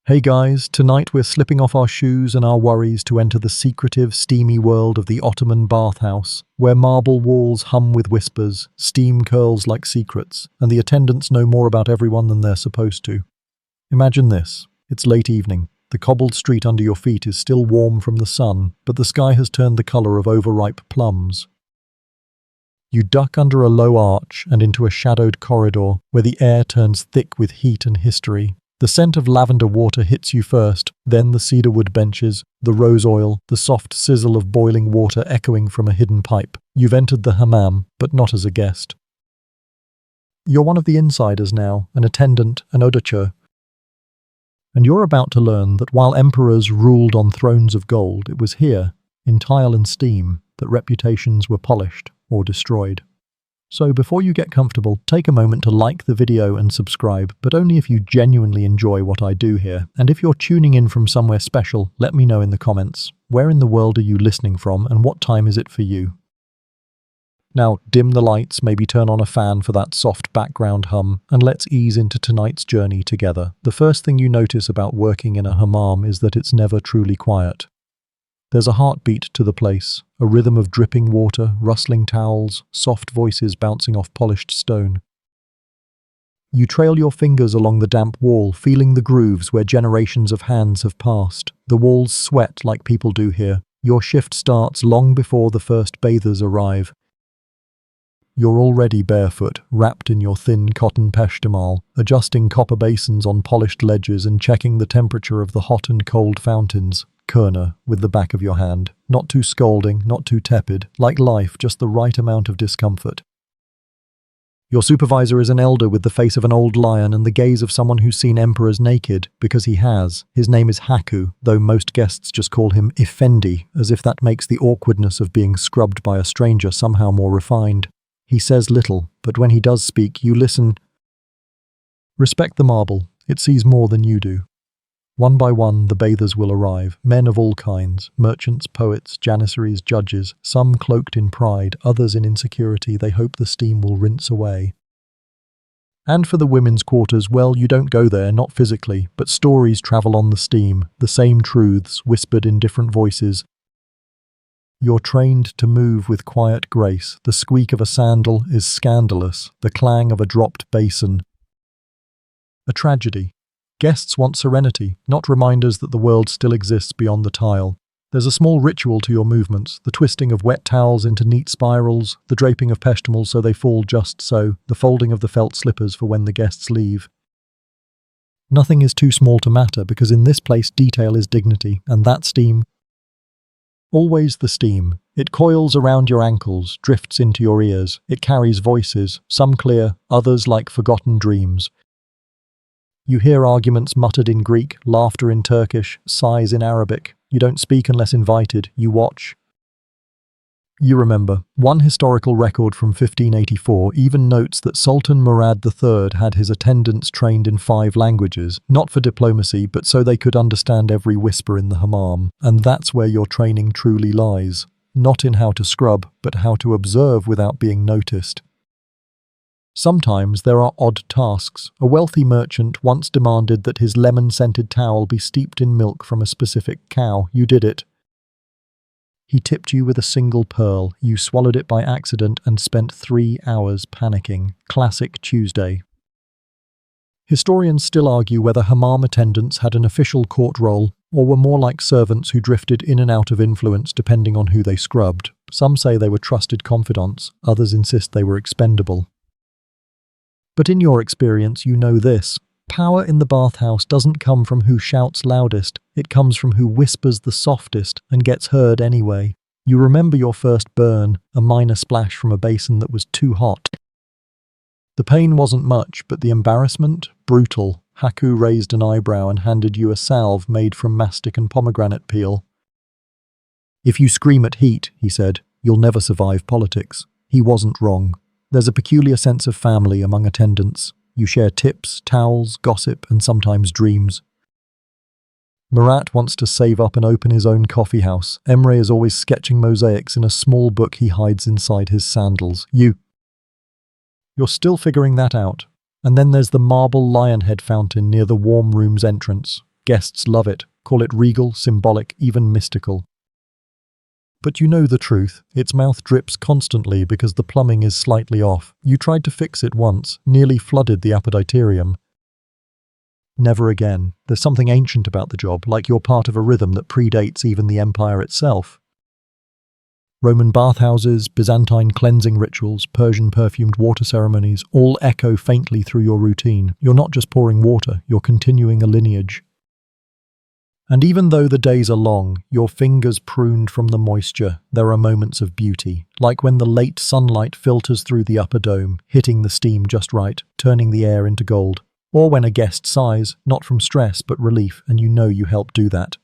Hey guys, tonight we're slipping off our shoes and our worries to enter the secretive, steamy world of the Ottoman Bathhouse, where marble walls hum with whispers, steam curls like secrets, and the attendants know more about everyone than they're supposed to. Imagine this. It's late evening. The cobbled street under your feet is still warm from the sun, but the sky has turned the color of overripe plums. You duck under a low arch and into a shadowed corridor where the air turns thick with heat and history. The scent of lavender water hits you first, then the cedarwood benches, the rose oil, the soft sizzle of boiling water echoing from a hidden pipe. You've entered the hammam, but not as a guest. You're one of the insiders now, an attendant, an auditor. And you're about to learn that while emperors ruled on thrones of gold, it was here, in tile and steam, that reputations were polished or destroyed. So before you get comfortable, take a moment to like the video and subscribe, but only if you genuinely enjoy what I do here. And if you're tuning in from somewhere special, let me know in the comments. Where in the world are you listening from, and what time is it for you? Now, dim the lights, maybe turn on a fan for that soft background hum, and let's ease into tonight's journey together. The first thing you notice about working in a hammam is that it's never truly quiet. There's a heartbeat to the place, a rhythm of dripping water, rustling towels, soft voices bouncing off polished stone. You trail your fingers along the damp wall, feeling the grooves where generations of hands have passed. The walls sweat like people do here. Your shift starts long before the first bathers arrive. You're already barefoot, wrapped in your thin cotton peshtimal, adjusting copper basins on polished ledges and checking the temperature of the hot and cold fountains. Kurna, with the back of your hand. Not too scalding, not too tepid. Like life, just the right amount of discomfort. Your supervisor is an elder with the face of an old lion and the gaze of someone who's seen emperors naked, because he has. His name is Haku, though most guests just call him Effendi, as if that makes the awkwardness of being scrubbed by a stranger somehow more refined. He says little, but when he does speak, you listen. Respect the marble. It sees more than you do. One by one, the bathers will arrive, men of all kinds, merchants, poets, janissaries, judges, some cloaked in pride, others in insecurity. They hope the steam will rinse away. And for the women's quarters, well, you don't go there, not physically, but stories travel on the steam, the same truths, whispered in different voices. You're trained to move with quiet grace. The squeak of a sandal is scandalous, the clang of a dropped basin. A tragedy. Guests want serenity, not reminders that the world still exists beyond the tile. There's a small ritual to your movements, the twisting of wet towels into neat spirals, the draping of peshtimals so they fall just so, the folding of the felt slippers for when the guests leave. Nothing is too small to matter, because in this place detail is dignity, and that steam. Always the steam. It coils around your ankles, drifts into your ears. It carries voices, some clear, others like forgotten dreams. You hear arguments muttered in Greek, laughter in Turkish, sighs in Arabic. You don't speak unless invited, you watch. You remember, one historical record from 1584 even notes that Sultan Murad III had his attendants trained in 5 languages, not for diplomacy, but so they could understand every whisper in the hammam. And that's where your training truly lies. Not in how to scrub, but how to observe without being noticed. Sometimes there are odd tasks. A wealthy merchant once demanded that his lemon-scented towel be steeped in milk from a specific cow. You did it. He tipped you with a single pearl. You swallowed it by accident and spent 3 hours panicking. Classic Tuesday. Historians still argue whether hammam attendants had an official court role or were more like servants who drifted in and out of influence depending on who they scrubbed. Some say they were trusted confidants, others insist they were expendable. But in your experience, you know this. Power in the bathhouse doesn't come from who shouts loudest, it comes from who whispers the softest and gets heard anyway. You remember your first burn, a minor splash from a basin that was too hot. The pain wasn't much, but the embarrassment? Brutal. Haku raised an eyebrow and handed you a salve made from mastic and pomegranate peel. If you scream at heat, he said, you'll never survive politics. He wasn't wrong. There's a peculiar sense of family among attendants. You share tips, towels, gossip, and sometimes dreams. Murat wants to save up and open his own coffee house. Emre is always sketching mosaics in a small book he hides inside his sandals. You're still figuring that out. And then there's the marble lion head fountain near the warm room's entrance. Guests love it, call it regal, symbolic, even mystical. But you know the truth. Its mouth drips constantly because the plumbing is slightly off. You tried to fix it once, nearly flooded the appetitorium. Never again. There's something ancient about the job, like you're part of a rhythm that predates even the empire itself. Roman bathhouses, Byzantine cleansing rituals, Persian perfumed water ceremonies all echo faintly through your routine. You're not just pouring water, you're continuing a lineage. And even though the days are long, your fingers pruned from the moisture, there are moments of beauty, like when the late sunlight filters through the upper dome, hitting the steam just right, turning the air into gold. Or when a guest sighs, not from stress but relief, and you know you helped do that.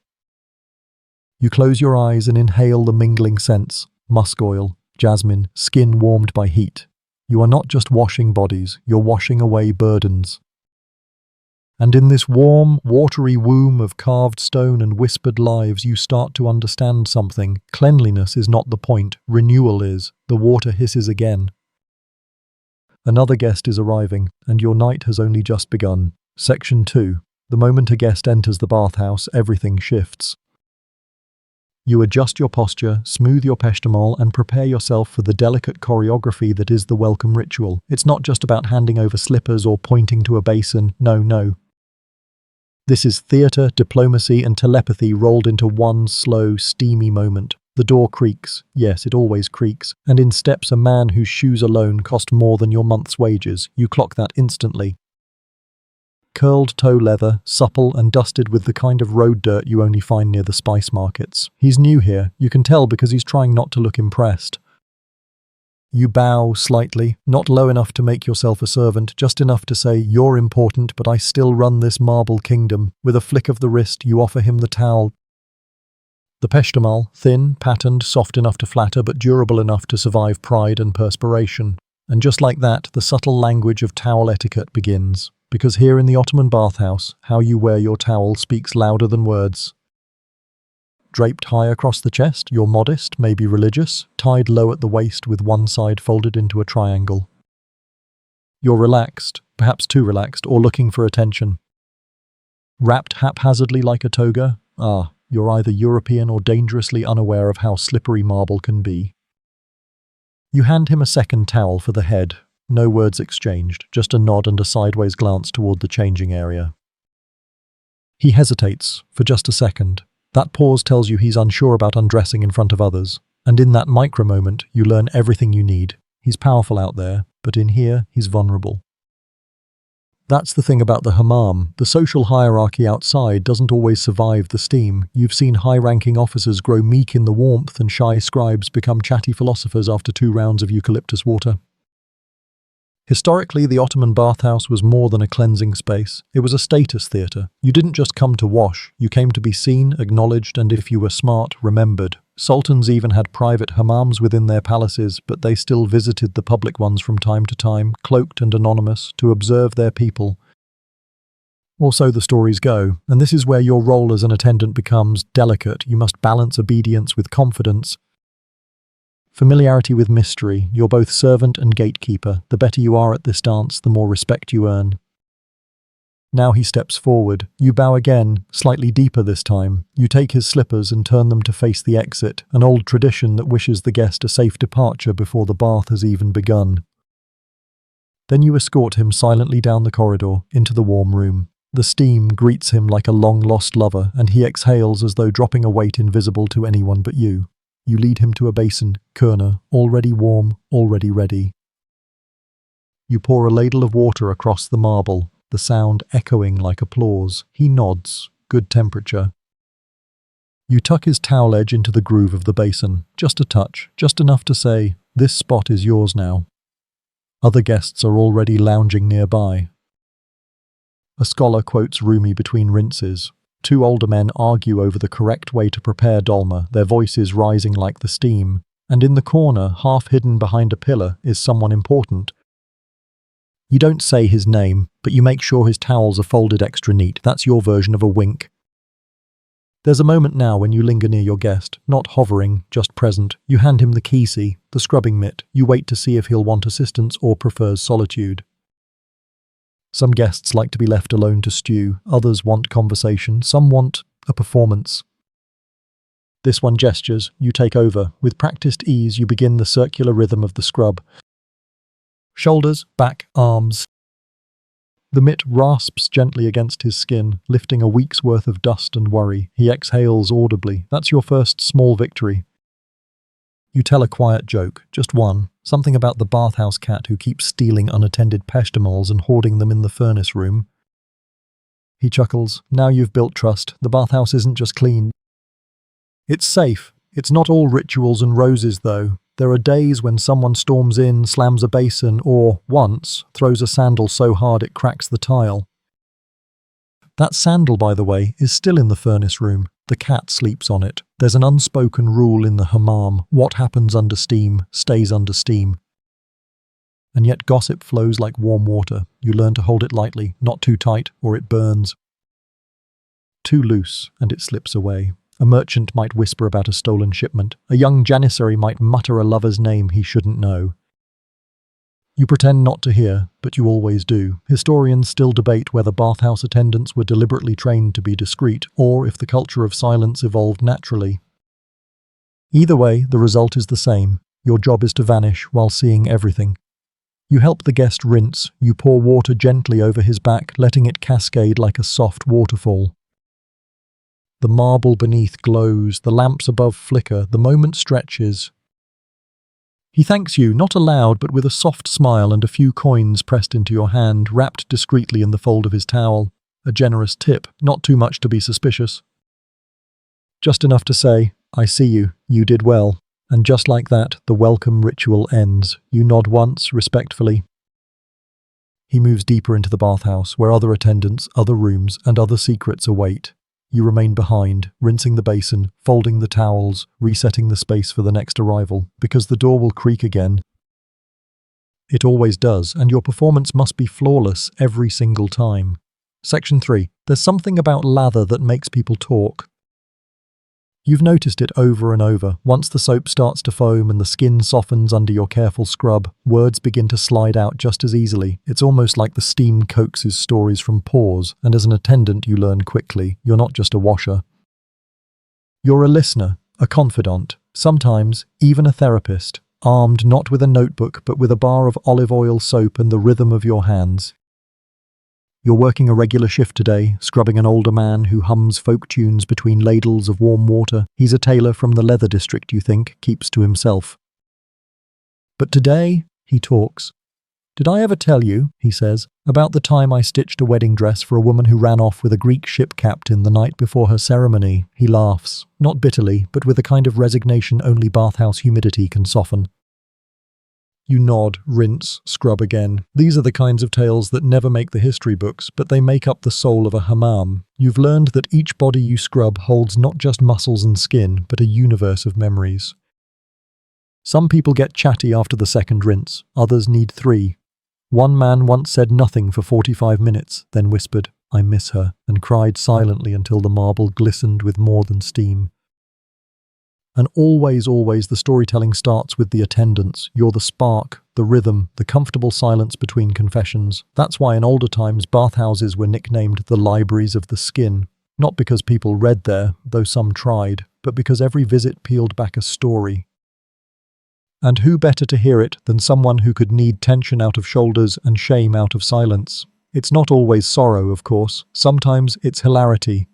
You close your eyes and inhale the mingling scents, musk oil, jasmine, skin warmed by heat. You are not just washing bodies, you're washing away burdens. And in this warm, watery womb of carved stone and whispered lives, you start to understand something. Cleanliness is not the point, renewal is. The water hisses again. Another guest is arriving, and your night has only just begun. Section 2. The moment a guest enters the bathhouse, everything shifts. You adjust your posture, smooth your peshtemol, and prepare yourself for the delicate choreography that is the welcome ritual. It's not just about handing over slippers or pointing to a basin. No. This is theatre, diplomacy, and telepathy rolled into one slow, steamy moment. The door creaks. Yes, it always creaks. And in steps a man whose shoes alone cost more than your month's wages. You clock that instantly. Curled toe leather, supple and dusted with the kind of road dirt you only find near the spice markets. He's new here. You can tell because he's trying not to look impressed. You bow slightly, not low enough to make yourself a servant, just enough to say, "You're important, but I still run this marble kingdom." With a flick of the wrist, you offer him the towel. The peshtemol, thin, patterned, soft enough to flatter, but durable enough to survive pride and perspiration. And just like that, the subtle language of towel etiquette begins. Because here in the Ottoman bathhouse, how you wear your towel speaks louder than words. Draped high across the chest, you're modest, maybe religious, tied low at the waist with one side folded into a triangle. You're relaxed, perhaps too relaxed, or looking for attention. Wrapped haphazardly like a toga? You're either European or dangerously unaware of how slippery marble can be. You hand him a second towel for the head. No words exchanged, just a nod and a sideways glance toward the changing area. He hesitates for just a second. That pause tells you he's unsure about undressing in front of others, and in that micro moment, you learn everything you need. He's powerful out there, but in here, he's vulnerable. That's the thing about the hammam. The social hierarchy outside doesn't always survive the steam. You've seen high-ranking officers grow meek in the warmth and shy scribes become chatty philosophers after 2 rounds of eucalyptus water. Historically, the Ottoman bathhouse was more than a cleansing space. It was a status theatre. You didn't just come to wash, you came to be seen, acknowledged, and if you were smart, remembered. Sultans even had private hammams within their palaces, but they still visited the public ones from time to time, cloaked and anonymous, to observe their people. Or so the stories go, and this is where your role as an attendant becomes delicate. You must balance obedience with confidence. Familiarity with mystery. You're both servant and gatekeeper. The better you are at this dance, the more respect you earn. Now he steps forward. You bow again, slightly deeper this time. You take his slippers and turn them to face the exit, an old tradition that wishes the guest a safe departure before the bath has even begun. Then you escort him silently down the corridor, into the warm room. The steam greets him like a long-lost lover, and he exhales as though dropping a weight invisible to anyone but you. You lead him to a basin, kurna, already warm, already ready. You pour a ladle of water across the marble, the sound echoing like applause. He nods, good temperature. You tuck his towel edge into the groove of the basin, just a touch, just enough to say, "This spot is yours now." Other guests are already lounging nearby. A scholar quotes Rumi between rinses. 2 older men argue over the correct way to prepare dolma, their voices rising like the steam, and in the corner, half hidden behind a pillar, is someone important. You don't say his name, but you make sure his towels are folded extra neat. That's your version of a wink. There's a moment now when you linger near your guest, not hovering, just present. You hand him the kisi, the scrubbing mitt. You wait to see if he'll want assistance or prefers solitude. Some guests like to be left alone to stew, others want conversation, some want a performance. This one gestures, you take over. With practiced ease, you begin the circular rhythm of the scrub. Shoulders, back, arms. The mitt rasps gently against his skin, lifting a week's worth of dust and worry. He exhales audibly. That's your first small victory. You tell a quiet joke, just one, something about the bathhouse cat who keeps stealing unattended peshtamols and hoarding them in the furnace room. He chuckles. Now you've built trust. The bathhouse isn't just clean. It's safe. It's not all rituals and roses, though. There are days when someone storms in, slams a basin, or, once, throws a sandal so hard it cracks the tile. That sandal, by the way, is still in the furnace room. The cat sleeps on it. There's an unspoken rule in the hammam. What happens under steam stays under steam. And yet gossip flows like warm water. You learn to hold it lightly, not too tight, or it burns. Too loose, and it slips away. A merchant might whisper about a stolen shipment. A young janissary might mutter a lover's name he shouldn't know. You pretend not to hear, but you always do. Historians still debate whether bathhouse attendants were deliberately trained to be discreet, or if the culture of silence evolved naturally. Either way, the result is the same. Your job is to vanish while seeing everything. You help the guest rinse. You pour water gently over his back, letting it cascade like a soft waterfall. The marble beneath glows, the lamps above flicker, the moment stretches. He thanks you, not aloud, but with a soft smile and a few coins pressed into your hand, wrapped discreetly in the fold of his towel. A generous tip, not too much to be suspicious. Just enough to say, I see you, you did well. And just like that, the welcome ritual ends. You nod once, respectfully. He moves deeper into the bathhouse, where other attendants, other rooms, and other secrets await. You remain behind, rinsing the basin, folding the towels, resetting the space for the next arrival, because the door will creak again. It always does, and your performance must be flawless every single time. Section 3. There's something about lather that makes people talk. You've noticed it over and over. Once the soap starts to foam and the skin softens under your careful scrub, words begin to slide out just as easily. It's almost like the steam coaxes stories from pores, and as an attendant you learn quickly, you're not just a washer. You're a listener, a confidant, sometimes even a therapist, armed not with a notebook but with a bar of olive oil soap and the rhythm of your hands. You're working a regular shift today, scrubbing an older man who hums folk tunes between ladles of warm water. He's a tailor from the leather district, you think, keeps to himself. But today, he talks. Did I ever tell you, he says, about the time I stitched a wedding dress for a woman who ran off with a Greek ship captain the night before her ceremony? He laughs, not bitterly, but with a kind of resignation only bathhouse humidity can soften. You nod, rinse, scrub again. These are the kinds of tales that never make the history books, but they make up the soul of a hammam. You've learned that each body you scrub holds not just muscles and skin, but a universe of memories. Some people get chatty after the second rinse, others need 3. One man once said nothing for 45 minutes, then whispered, "I miss her," and cried silently until the marble glistened with more than steam. And always the storytelling starts with the attendants. You're the spark, the rhythm, the comfortable silence between confessions. That's why in older times bathhouses were nicknamed the libraries of the skin. Not because people read there, though some tried, but because every visit peeled back a story. And who better to hear it than someone who could knead tension out of shoulders and shame out of silence? It's not always sorrow, of course. Sometimes it's hilarity.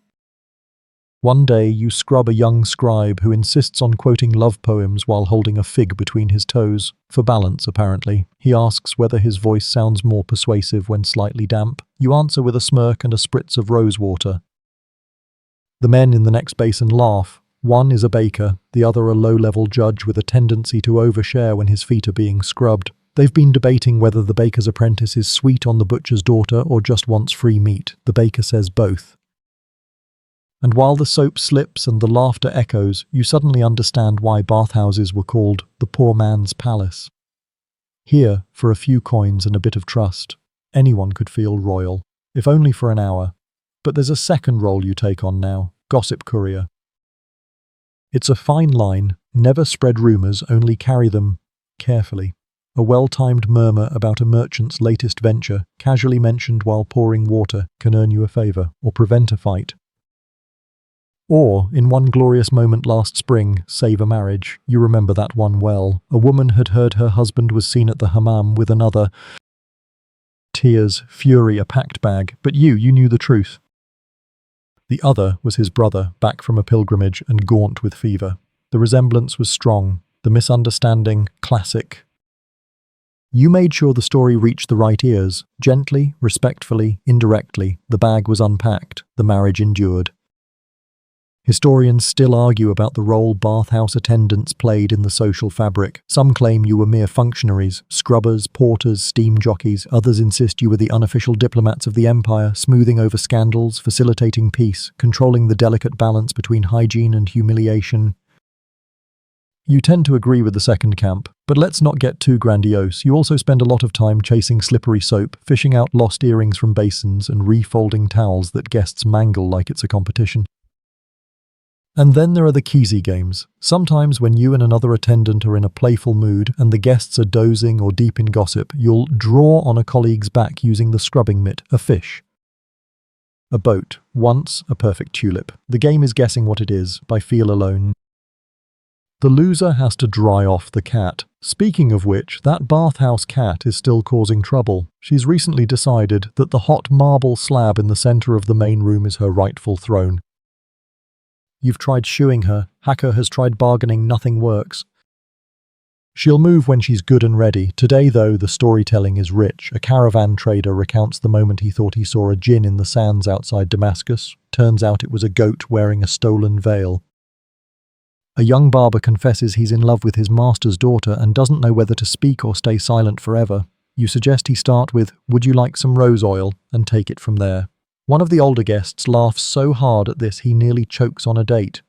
One day you scrub a young scribe who insists on quoting love poems while holding a fig between his toes. For balance, apparently. He asks whether his voice sounds more persuasive when slightly damp. You answer with a smirk and a spritz of rose water. The men in the next basin laugh. One is a baker, the other a low-level judge with a tendency to overshare when his feet are being scrubbed. They've been debating whether the baker's apprentice is sweet on the butcher's daughter or just wants free meat. The baker says both. And while the soap slips and the laughter echoes, you suddenly understand why bathhouses were called the poor man's palace. Here, for a few coins and a bit of trust, anyone could feel royal, if only for an hour. But there's a second role you take on now, gossip courier. It's a fine line, never spread rumours, only carry them carefully. A well-timed murmur about a merchant's latest venture, casually mentioned while pouring water, can earn you a favor or prevent a fight. Or, in one glorious moment last spring, save a marriage. You remember that one well. A woman had heard her husband was seen at the hammam with another. Tears, fury, a packed bag, but you knew the truth. The other was his brother, back from a pilgrimage and gaunt with fever. The resemblance was strong, the misunderstanding classic. You made sure the story reached the right ears. Gently, respectfully, indirectly, the bag was unpacked, the marriage endured. Historians still argue about the role bathhouse attendants played in the social fabric. Some claim you were mere functionaries, scrubbers, porters, steam jockeys. Others insist you were the unofficial diplomats of the empire, smoothing over scandals, facilitating peace, controlling the delicate balance between hygiene and humiliation. You tend to agree with the second camp, but let's not get too grandiose. You also spend a lot of time chasing slippery soap, fishing out lost earrings from basins, and refolding towels that guests mangle like it's a competition. And then there are the Keezy games. Sometimes when you and another attendant are in a playful mood and the guests are dozing or deep in gossip, you'll draw on a colleague's back using the scrubbing mitt, a fish. A boat, once a perfect tulip. The game is guessing what it is, by feel alone. The loser has to dry off the cat. Speaking of which, that bathhouse cat is still causing trouble. She's recently decided that the hot marble slab in the center of the main room is her rightful throne. You've tried shooing her. Hacker has tried bargaining. Nothing works. She'll move when she's good and ready. Today, though, the storytelling is rich. A caravan trader recounts the moment he thought he saw a djinn in the sands outside Damascus. Turns out it was a goat wearing a stolen veil. A young barber confesses he's in love with his master's daughter and doesn't know whether to speak or stay silent forever. You suggest he start with, "Would you like some rose oil?" and take it from there. One of the older guests laughs so hard at this he nearly chokes on a date.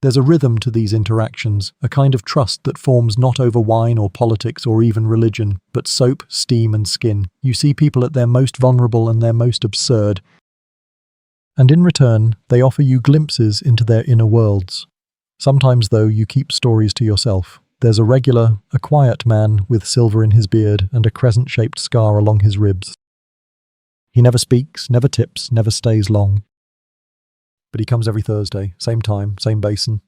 There's a rhythm to these interactions, a kind of trust that forms not over wine or politics or even religion, but soap, steam and skin. You see people at their most vulnerable and their most absurd. And in return, they offer you glimpses into their inner worlds. Sometimes, though, you keep stories to yourself. There's a quiet man with silver in his beard and a crescent-shaped scar along his ribs. He never speaks, never tips, never stays long. But he comes every Thursday, same time, same basin.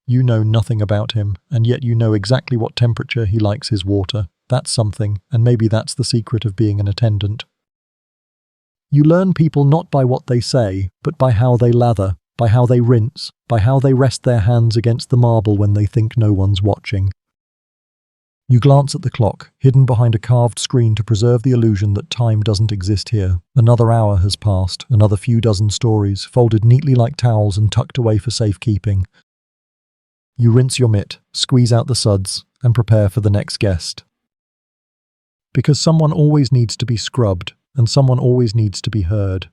You know nothing about him, and yet you know exactly what temperature he likes his water. That's something, and maybe that's the secret of being an attendant. You learn people not by what they say, but by how they lather, by how they rinse, by how they rest their hands against the marble when they think no one's watching. You glance at the clock, hidden behind a carved screen to preserve the illusion that time doesn't exist here. Another hour has passed, another few dozen stories, folded neatly like towels and tucked away for safekeeping. You rinse your mitt, squeeze out the suds, and prepare for the next guest. Because someone always needs to be scrubbed, and someone always needs to be heard.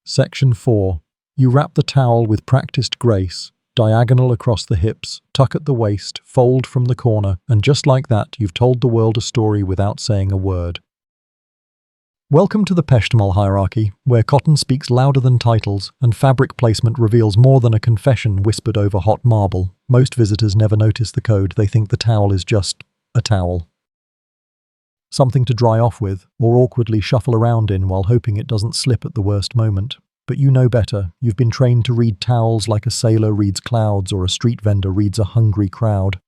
Section 4. You wrap the towel with practiced grace, diagonal across the hips, tuck at the waist, fold from the corner, and just like that, you've told the world a story without saying a word. Welcome to the Peshtamal hierarchy, where cotton speaks louder than titles, and fabric placement reveals more than a confession whispered over hot marble. Most visitors never notice the code. They think the towel is just a towel. Something to dry off with, or awkwardly shuffle around in while hoping it doesn't slip at the worst moment. But you know better. You've been trained to read towels like a sailor reads clouds or a street vendor reads a hungry crowd.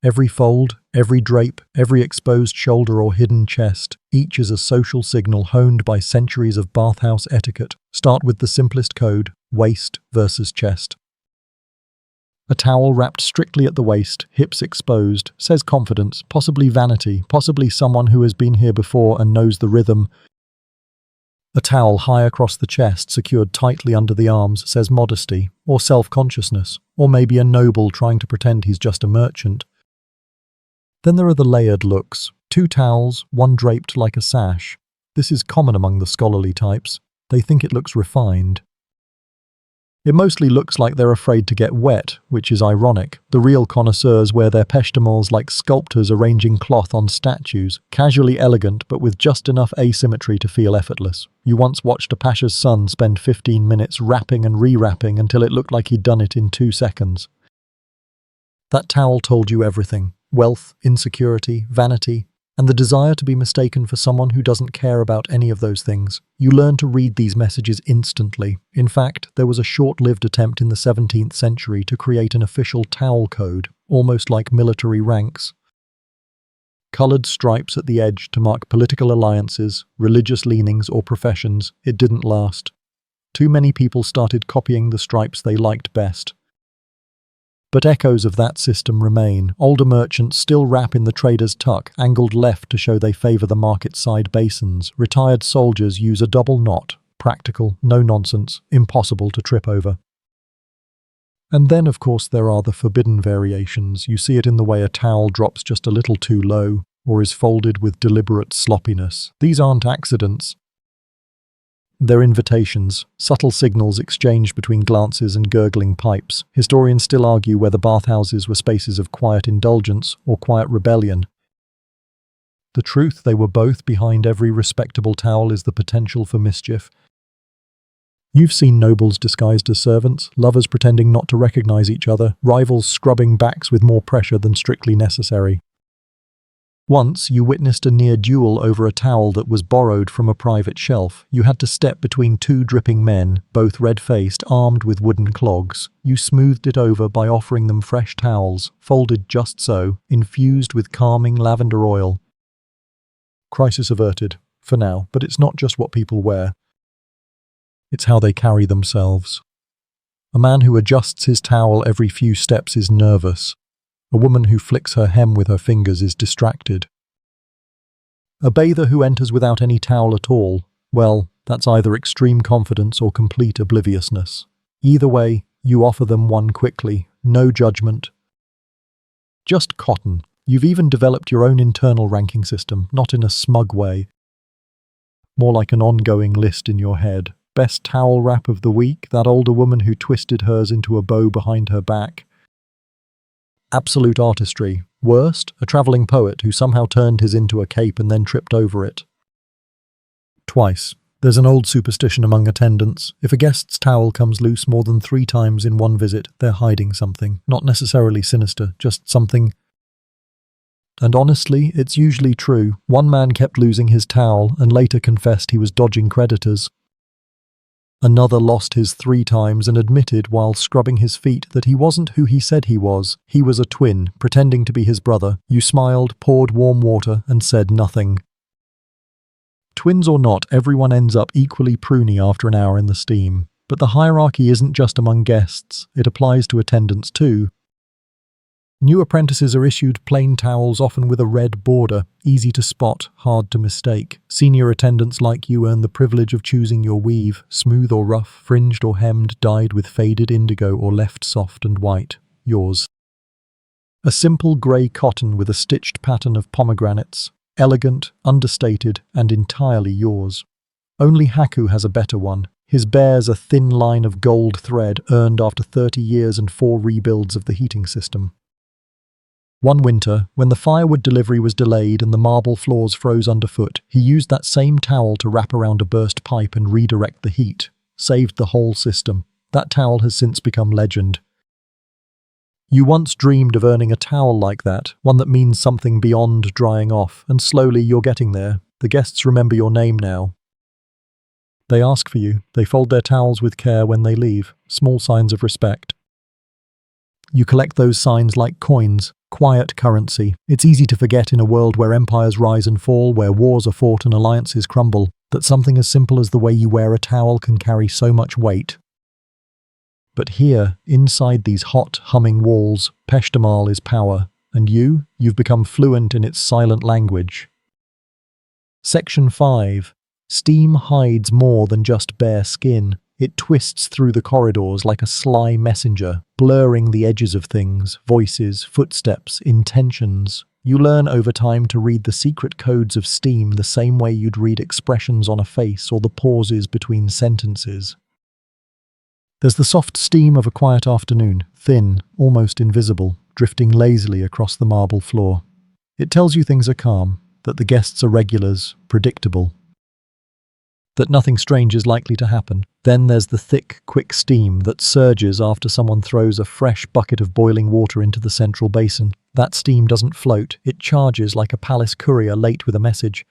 Every fold, every drape, every exposed shoulder or hidden chest, each is a social signal honed by centuries of bathhouse etiquette. Start with the simplest code, waist versus chest. A towel wrapped strictly at the waist, hips exposed, says confidence, possibly vanity, possibly someone who has been here before and knows the rhythm. A towel high across the chest, secured tightly under the arms, says modesty, or self-consciousness, or maybe a noble trying to pretend he's just a merchant. Then there are the layered looks. 2 towels, one draped like a sash. This is common among the scholarly types. They think it looks refined. It mostly looks like they're afraid to get wet, which is ironic. The real connoisseurs wear their peshtamals like sculptors arranging cloth on statues, casually elegant but with just enough asymmetry to feel effortless. You once watched a pasha's son spend 15 minutes wrapping and re-wrapping until it looked like he'd done it in 2 seconds. That towel told you everything. wealth, insecurity, vanity, and the desire to be mistaken for someone who doesn't care about any of those things. You learn to read these messages instantly. In fact, there was a short-lived attempt in the 17th century to create an official towel code, almost like military ranks. Coloured stripes at the edge to mark political alliances, religious leanings, or professions. It didn't last. Too many people started copying the stripes they liked best. But echoes of that system remain. Older merchants still wrap in the trader's tuck, angled left to show they favour the market-side basins. Retired soldiers use a double knot. Practical, no nonsense, impossible to trip over. And then, of course, there are the forbidden variations. You see it in the way a towel drops just a little too low, or is folded with deliberate sloppiness. These aren't accidents. They're invitations, subtle signals exchanged between glances and gurgling pipes. Historians still argue whether bathhouses were spaces of quiet indulgence or quiet rebellion. The truth, they were both. Behind every respectable towel is the potential for mischief. You've seen nobles disguised as servants, lovers pretending not to recognize each other, rivals scrubbing backs with more pressure than strictly necessary. Once, you witnessed a near duel over a towel that was borrowed from a private shelf. You had to step between two dripping men, both red-faced, armed with wooden clogs. You smoothed it over by offering them fresh towels, folded just so, infused with calming lavender oil. Crisis averted, for now, but it's not just what people wear. It's how they carry themselves. A man who adjusts his towel every few steps is nervous. A woman who flicks her hem with her fingers is distracted. A bather who enters without any towel at all, well, that's either extreme confidence or complete obliviousness. Either way, you offer them one quickly, no judgment. Just cotton. You've even developed your own internal ranking system, not in a smug way. More like an ongoing list in your head. Best towel wrap of the week, that older woman who twisted hers into a bow behind her back. Absolute artistry. Worst, a travelling poet who somehow turned his into a cape and then tripped over it. Twice. There's an old superstition among attendants. If a guest's towel comes loose more than 3 times in one visit, they're hiding something. Not necessarily sinister, just something. And honestly, it's usually true. One man kept losing his towel and later confessed he was dodging creditors. Another lost his 3 times and admitted while scrubbing his feet that he wasn't who he said he was. He was a twin, pretending to be his brother. You smiled, poured warm water, and said nothing. Twins or not, everyone ends up equally pruny after an hour in the steam. But the hierarchy isn't just among guests, it applies to attendants too. New apprentices are issued plain towels, often with a red border, easy to spot, hard to mistake. Senior attendants like you earn the privilege of choosing your weave, smooth or rough, fringed or hemmed, dyed with faded indigo or left soft and white. Yours. A simple grey cotton with a stitched pattern of pomegranates, elegant, understated, and entirely yours. Only Haku has a better one. His bears a thin line of gold thread earned after 30 years and 4 rebuilds of the heating system. One winter, when the firewood delivery was delayed and the marble floors froze underfoot, he used that same towel to wrap around a burst pipe and redirect the heat. Saved the whole system. That towel has since become legend. You once dreamed of earning a towel like that, one that means something beyond drying off, and slowly you're getting there. The guests remember your name now. They ask for you. They fold their towels with care when they leave. Small signs of respect. You collect those signs like coins. Quiet currency. It's easy to forget in a world where empires rise and fall, where wars are fought and alliances crumble, that something as simple as the way you wear a towel can carry so much weight. But here, inside these hot, humming walls, Peshtamal is power, and you've become fluent in its silent language. Section 5. Steam hides more than just bare skin. It twists through the corridors like a sly messenger, blurring the edges of things, voices, footsteps, intentions. You learn over time to read the secret codes of steam the same way you'd read expressions on a face or the pauses between sentences. There's the soft steam of a quiet afternoon, thin, almost invisible, drifting lazily across the marble floor. It tells you things are calm, that the guests are regulars, predictable, that nothing strange is likely to happen. Then there's the thick, quick steam that surges after someone throws a fresh bucket of boiling water into the central basin. That steam doesn't float, it charges like a palace courier late with a message.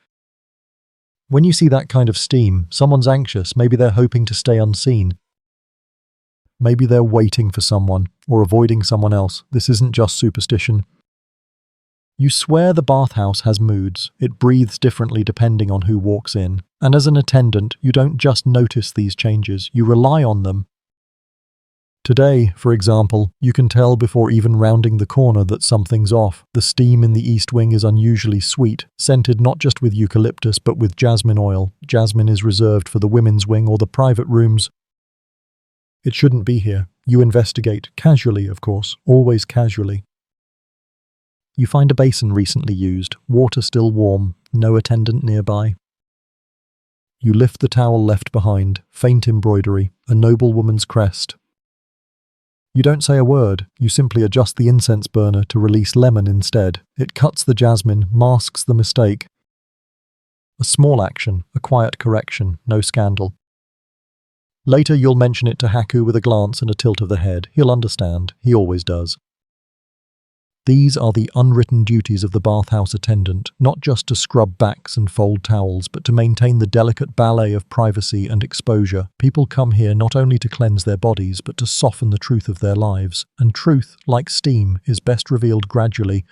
When you see that kind of steam, someone's anxious, maybe they're hoping to stay unseen. Maybe they're waiting for someone, or avoiding someone else. This isn't just superstition. You swear the bathhouse has moods. It breathes differently depending on who walks in. And as an attendant, you don't just notice these changes, you rely on them. Today, for example, you can tell before even rounding the corner that something's off. The steam in the east wing is unusually sweet, scented not just with eucalyptus but with jasmine oil. Jasmine is reserved for the women's wing or the private rooms. It shouldn't be here. You investigate, casually of course, always casually. You find a basin recently used, water still warm, no attendant nearby. You lift the towel left behind, faint embroidery, a noblewoman's crest. You don't say a word, you simply adjust the incense burner to release lemon instead. It cuts the jasmine, masks the mistake. A small action, a quiet correction, no scandal. Later you'll mention it to Haku with a glance and a tilt of the head. He'll understand, he always does. These are the unwritten duties of the bathhouse attendant, not just to scrub backs and fold towels, but to maintain the delicate ballet of privacy and exposure. People come here not only to cleanse their bodies, but to soften the truth of their lives. And truth, like steam, is best revealed gradually.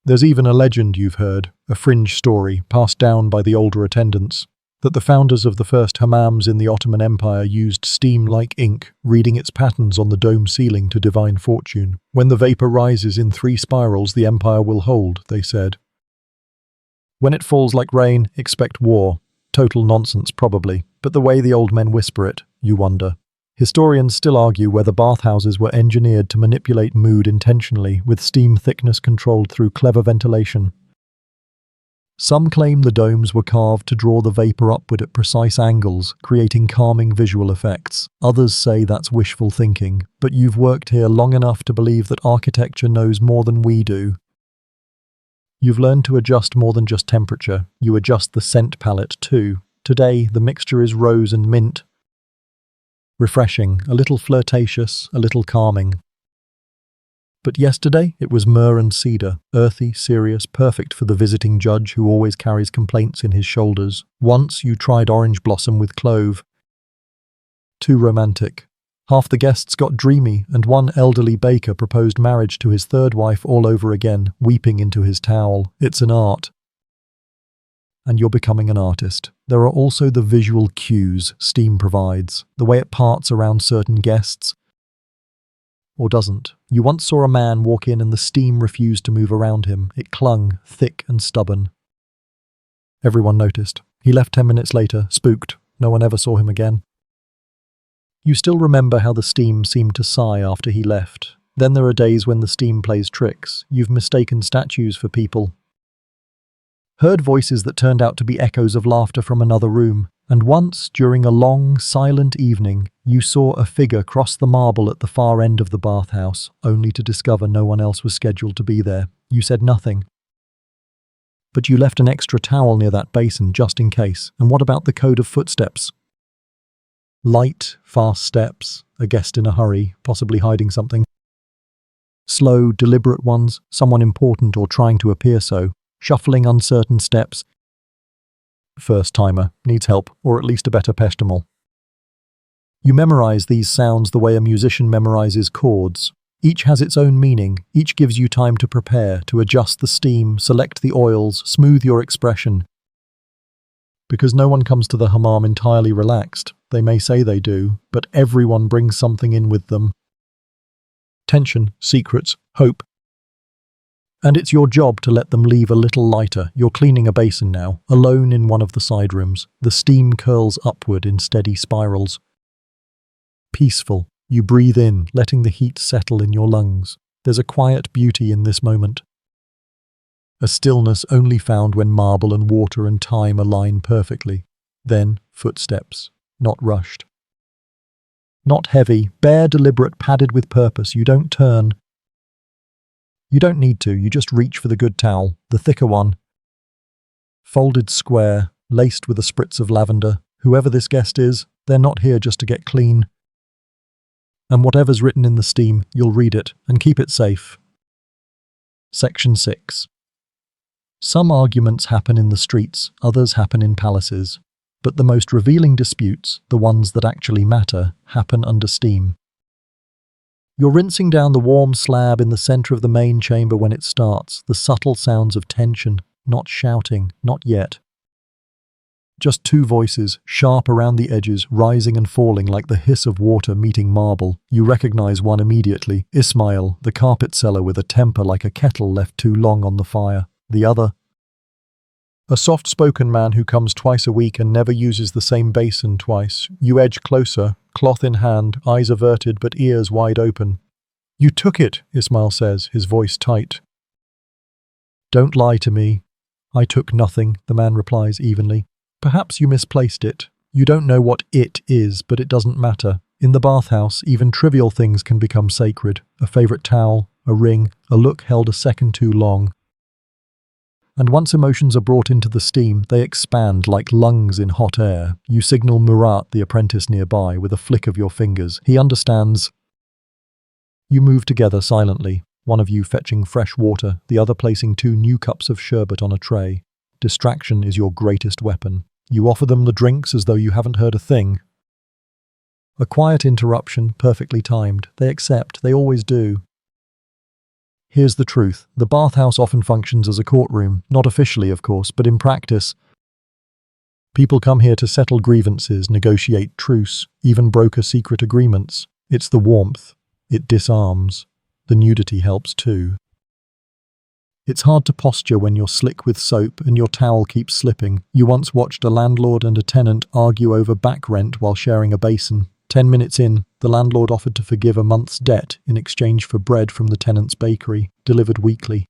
There's even a legend you've heard, a fringe story passed down by the older attendants, that the founders of the first hammams in the Ottoman Empire used steam like ink, reading its patterns on the dome ceiling to divine fortune. When the vapor rises in 3 spirals, the empire will hold, they said. When it falls like rain, expect war. Total nonsense, probably, but the way the old men whisper it, you wonder. Historians still argue whether bathhouses were engineered to manipulate mood intentionally, with steam thickness controlled through clever ventilation. Some claim the domes were carved to draw the vapor upward at precise angles, creating calming visual effects. Others say that's wishful thinking, but you've worked here long enough to believe that architecture knows more than we do. You've learned to adjust more than just temperature, you adjust the scent palette too. Today, the mixture is rose and mint. Refreshing, a little flirtatious, a little calming. But yesterday, it was myrrh and cedar, earthy, serious, perfect for the visiting judge who always carries complaints in his shoulders. Once you tried orange blossom with clove. Too romantic. Half the guests got dreamy, and one elderly baker proposed marriage to his third wife all over again, weeping into his towel. It's an art. And you're becoming an artist. There are also the visual cues steam provides, the way it parts around certain guests, or doesn't. You once saw a man walk in and the steam refused to move around him. It clung, thick and stubborn. Everyone noticed. He left 10 minutes later, spooked. No one ever saw him again. You still remember how the steam seemed to sigh after he left. Then there are days when the steam plays tricks. You've mistaken statues for people. Heard voices that turned out to be echoes of laughter from another room. And once, during a long, silent evening, you saw a figure cross the marble at the far end of the bathhouse, only to discover no one else was scheduled to be there. You said nothing. But you left an extra towel near that basin just in case. And what about the code of footsteps? Light, fast steps, a guest in a hurry, possibly hiding something. Slow, deliberate ones, someone important or trying to appear so. Shuffling, uncertain steps. First-timer, needs help, or at least a better peshtimal. You memorize these sounds the way a musician memorizes chords. Each has its own meaning, each gives you time to prepare, to adjust the steam, select the oils, smooth your expression. Because no one comes to the hammam entirely relaxed. They may say they do, but everyone brings something in with them. Tension, secrets, hope. And it's your job to let them leave a little lighter. You're cleaning a basin now, alone in one of the side rooms. The steam curls upward in steady spirals. Peaceful. You breathe in, letting the heat settle in your lungs. There's a quiet beauty in this moment. A stillness only found when marble and water and time align perfectly. Then, footsteps. Not rushed. Not heavy, bare, deliberate, padded with purpose. You don't turn. You don't need to, you just reach for the good towel, the thicker one. Folded square, laced with a spritz of lavender. Whoever this guest is, they're not here just to get clean. And whatever's written in the steam, you'll read it and keep it safe. Section 6. Some arguments happen in the streets, others happen in palaces. But the most revealing disputes, the ones that actually matter, happen under steam. You're rinsing down the warm slab in the center of the main chamber when it starts, the subtle sounds of tension, not shouting, not yet. Just two voices, sharp around the edges, rising and falling like the hiss of water meeting marble. You recognize one immediately, Ismail, the carpet seller with a temper like a kettle left too long on the fire. The other, a soft-spoken man who comes twice a week and never uses the same basin twice. You edge closer, cloth in hand, eyes averted but ears wide open. "You took it," Ismail says, his voice tight. "Don't lie to me." "I took nothing," the man replies evenly. "Perhaps you misplaced it. You don't know what it is, but it doesn't matter. In the bathhouse, even trivial things can become sacred. A favorite towel, a ring, a look held a second too long. And once emotions are brought into the steam, they expand like lungs in hot air. You signal Murat, the apprentice nearby, with a flick of your fingers. He understands. You move together silently, one of you fetching fresh water, the other placing 2 new cups of sherbet on a tray. Distraction is your greatest weapon. You offer them the drinks as though you haven't heard a thing. A quiet interruption, perfectly timed. They accept, they always do. Here's the truth. The bathhouse often functions as a courtroom, not officially, of course, but in practice. People come here to settle grievances, negotiate truce, even broker secret agreements. It's the warmth. It disarms. The nudity helps too. It's hard to posture when you're slick with soap and your towel keeps slipping. You once watched a landlord and a tenant argue over back rent while sharing a basin. 10 minutes in, the landlord offered to forgive a month's debt in exchange for bread from the tenant's bakery, delivered weekly.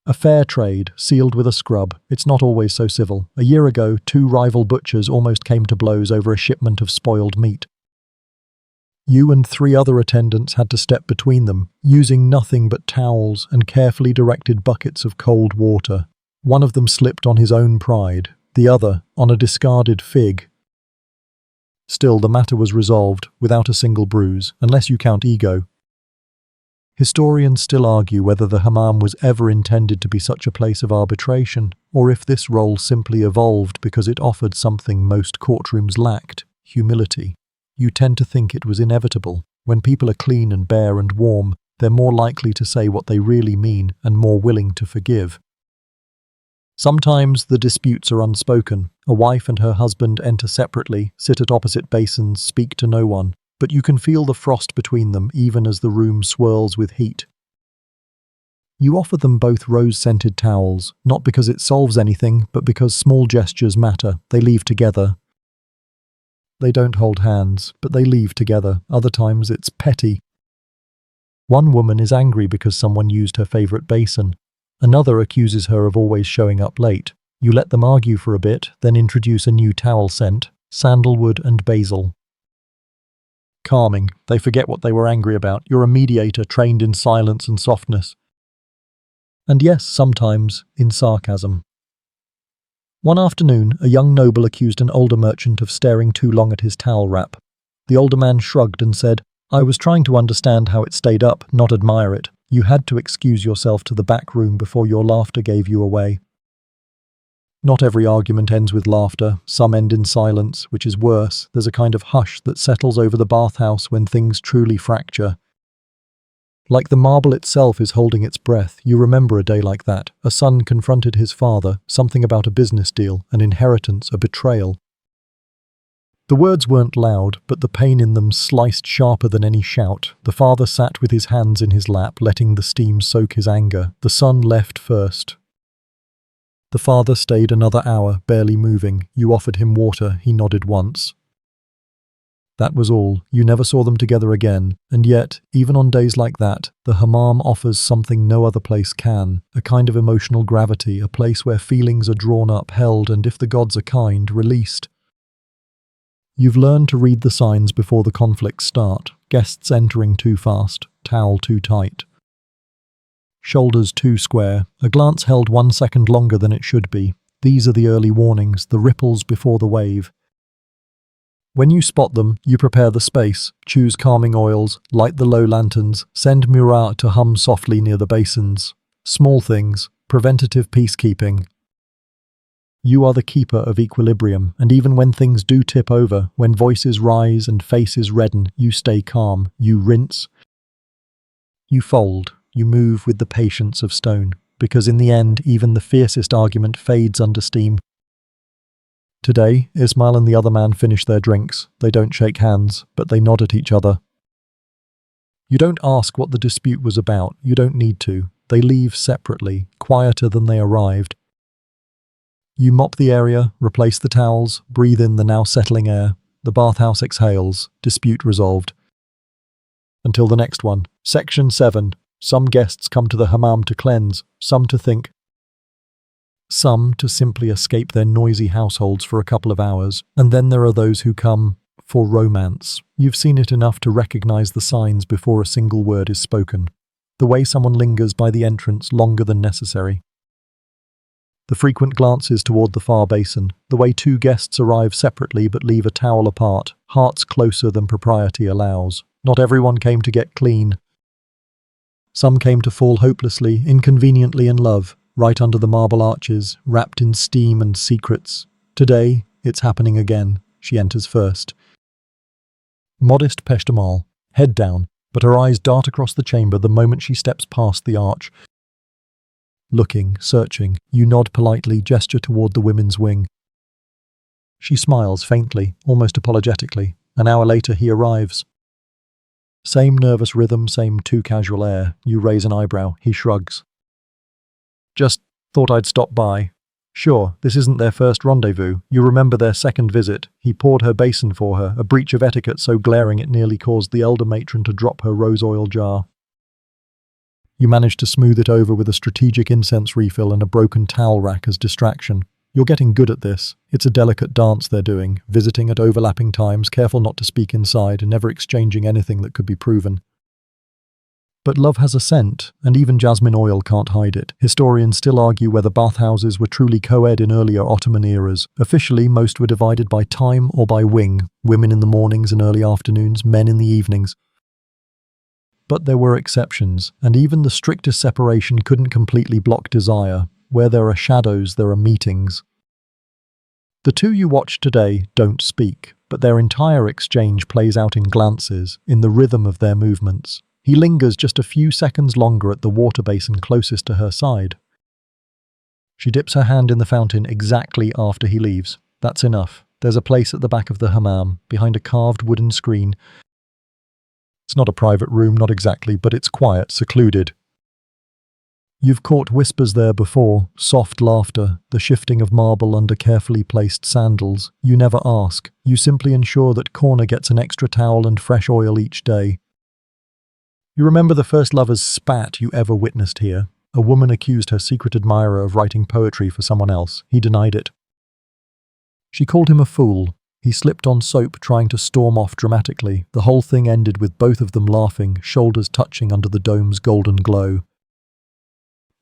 A fair trade, sealed with a scrub. It's not always so civil. A year ago, 2 rival butchers almost came to blows over a shipment of spoiled meat. You and 3 other attendants had to step between them, using nothing but towels and carefully directed buckets of cold water. One of them slipped on his own pride, the other on a discarded fig. Still, the matter was resolved, without a single bruise, unless you count ego. Historians still argue whether the hammam was ever intended to be such a place of arbitration, or if this role simply evolved because it offered something most courtrooms lacked: humility. You tend to think it was inevitable. When people are clean and bare and warm, they're more likely to say what they really mean and more willing to forgive. Sometimes the disputes are unspoken. A wife and her husband enter separately, sit at opposite basins, speak to no one, but you can feel the frost between them even as the room swirls with heat. You offer them both rose-scented towels, not because it solves anything, but because small gestures matter. They leave together. They don't hold hands, but they leave together. Other times it's petty. One woman is angry because someone used her favorite basin. Another accuses her of always showing up late. You let them argue for a bit, then introduce a new towel scent, sandalwood and basil. Calming. They forget what they were angry about. You're a mediator trained in silence and softness. And yes, sometimes in sarcasm. One afternoon, a young noble accused an older merchant of staring too long at his towel wrap. The older man shrugged and said, "I was trying to understand how it stayed up, not admire it. You had to excuse yourself to the back room before your laughter gave you away." Not every argument ends with laughter. Some end in silence, which is worse. There's a kind of hush that settles over the bathhouse when things truly fracture. Like the marble itself is holding its breath, you remember a day like that. A son confronted his father, something about a business deal, an inheritance, a betrayal. The words weren't loud, but the pain in them sliced sharper than any shout. The father sat with his hands in his lap, letting the steam soak his anger. The son left first. The father stayed another hour, barely moving. You offered him water. He nodded once. That was all. You never saw them together again. And yet, even on days like that, the hammam offers something no other place can. A kind of emotional gravity, a place where feelings are drawn up, held, and if the gods are kind, released. You've learned to read the signs before the conflicts start. Guests entering too fast, towel too tight. Shoulders too square, a glance held 1 second longer than it should be. These are the early warnings, the ripples before the wave. When you spot them, you prepare the space, choose calming oils, light the low lanterns, send Murat to hum softly near the basins. Small things, preventative peacekeeping. You are the keeper of equilibrium, and even when things do tip over, when voices rise and faces redden, you stay calm, you rinse, you fold, you move with the patience of stone, because in the end, even the fiercest argument fades under steam. Today, Ismail and the other man finish their drinks. They don't shake hands, but they nod at each other. You don't ask what the dispute was about, you don't need to. They leave separately, quieter than they arrived. You mop the area, replace the towels, breathe in the now settling air. The bathhouse exhales, dispute resolved. Until the next one. Section 7. Some guests come to the hammam to cleanse, some to think. Some to simply escape their noisy households for a couple of hours. And then there are those who come for romance. You've seen it enough to recognize the signs before a single word is spoken. The way someone lingers by the entrance longer than necessary. The frequent glances toward the far basin, the way two guests arrive separately but leave a towel apart, hearts closer than propriety allows. Not everyone came to get clean. Some came to fall hopelessly, inconveniently in love, right under the marble arches, wrapped in steam and secrets. Today, it's happening again. She enters first. Modest Peshtamal, head down, but her eyes dart across the chamber the moment she steps past the arch. Looking, searching, you nod politely, gesture toward the women's wing. She smiles faintly, almost apologetically. An hour later he arrives. Same nervous rhythm, same too casual air. You raise an eyebrow, he shrugs. Just thought I'd stop by. Sure, this isn't their first rendezvous. You remember their second visit. He poured her basin for her, a breach of etiquette so glaring it nearly caused the elder matron to drop her rose oil jar. You manage to smooth it over with a strategic incense refill and a broken towel rack as distraction. You're getting good at this. It's a delicate dance they're doing, visiting at overlapping times, careful not to speak inside, and never exchanging anything that could be proven. But love has a scent, and even jasmine oil can't hide it. Historians still argue whether bathhouses were truly co-ed in earlier Ottoman eras. Officially, most were divided by time or by wing, women in the mornings and early afternoons, men in the evenings. But there were exceptions, and even the strictest separation couldn't completely block desire. Where there are shadows, there are meetings. The two you watch today don't speak, but their entire exchange plays out in glances, in the rhythm of their movements. He lingers just a few seconds longer at the water basin closest to her side. She dips her hand in the fountain exactly after he leaves. That's enough. There's a place at the back of the hammam, behind a carved wooden screen. It's not a private room, not exactly, but it's quiet, secluded. You've caught whispers there before, soft laughter, the shifting of marble under carefully placed sandals. You never ask. You simply ensure that corner gets an extra towel and fresh oil each day. You remember the first lover's spat you ever witnessed here. A woman accused her secret admirer of writing poetry for someone else. He denied it. She called him a fool. He slipped on soap, trying to storm off dramatically. The whole thing ended with both of them laughing, shoulders touching under the dome's golden glow.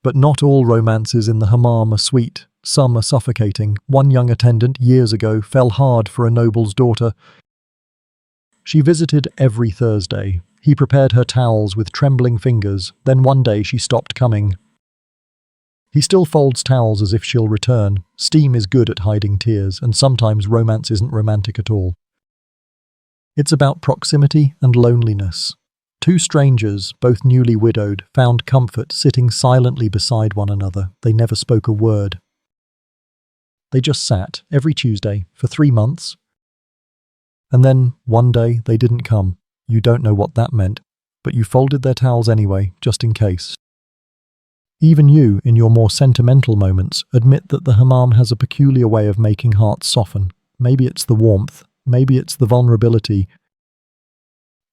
But not all romances in the hammam are sweet. Some are suffocating. One young attendant, years ago, fell hard for a noble's daughter. She visited every Thursday. He prepared her towels with trembling fingers. Then one day she stopped coming. He still folds towels as if she'll return. Steam is good at hiding tears, and sometimes romance isn't romantic at all. It's about proximity and loneliness. Two strangers, both newly widowed, found comfort sitting silently beside one another. They never spoke a word. They just sat, every Tuesday, for 3 months. And then, one day, they didn't come. You don't know what that meant, but you folded their towels anyway, just in case. Even you, in your more sentimental moments, admit that the hammam has a peculiar way of making hearts soften. Maybe it's the warmth, maybe it's the vulnerability,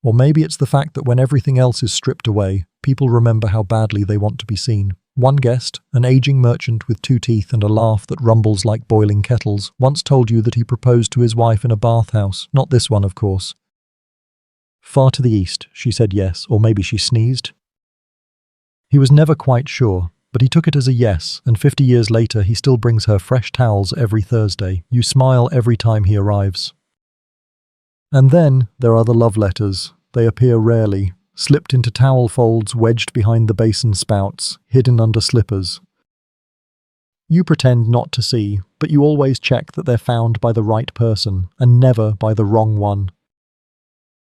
or maybe it's the fact that when everything else is stripped away, people remember how badly they want to be seen. One guest, an aging merchant with 2 teeth and a laugh that rumbles like boiling kettles, once told you that he proposed to his wife in a bathhouse. Not this one, of course. Far to the east, she said yes, or maybe she sneezed. He was never quite sure, but he took it as a yes, and 50 years later he still brings her fresh towels every Thursday. You smile every time he arrives. And then there are the love letters. They appear rarely, slipped into towel folds wedged behind the basin spouts, hidden under slippers. You pretend not to see, but you always check that they're found by the right person, and never by the wrong one.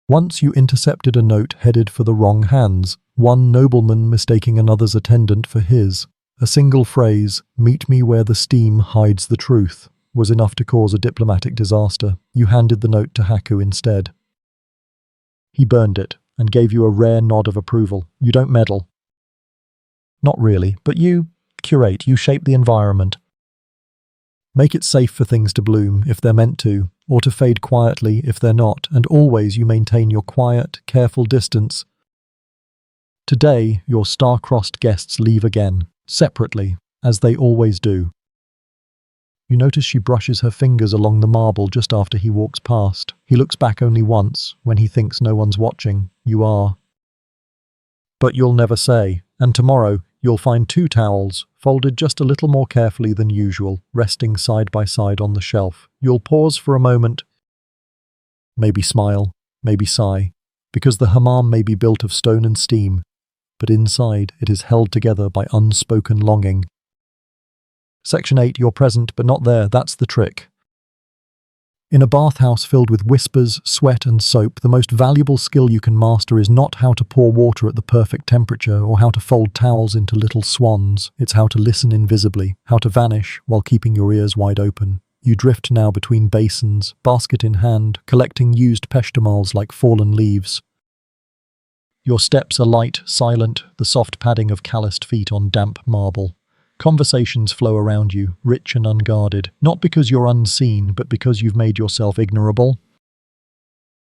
Once you intercepted a note headed for the wrong hands, one nobleman mistaking another's attendant for his. A single phrase, "Meet me where the steam hides the truth," was enough to cause a diplomatic disaster. You handed the note to Haku instead. He burned it, and gave you a rare nod of approval. You don't meddle. Not really, but you curate, you shape the environment. Make it safe for things to bloom, if they're meant to, or to fade quietly if they're not, and always you maintain your quiet, careful distance. Today, your star-crossed guests leave again, separately, as they always do. You notice she brushes her fingers along the marble just after he walks past. He looks back only once, when he thinks no one's watching. You are. But you'll never say, and tomorrow you'll find 2 towels, folded just a little more carefully than usual, resting side by side on the shelf. You'll pause for a moment, maybe smile, maybe sigh, because the hammam may be built of stone and steam, but inside it is held together by unspoken longing. Section 8, you're present but not there, that's the trick. In a bathhouse filled with whispers, sweat and soap, the most valuable skill you can master is not how to pour water at the perfect temperature or how to fold towels into little swans. It's how to listen invisibly, how to vanish while keeping your ears wide open. You drift now between basins, basket in hand, collecting used peshtamals like fallen leaves. Your steps are light, silent, the soft padding of calloused feet on damp marble. Conversations flow around you, rich and unguarded, not because you're unseen, but because you've made yourself ignorable.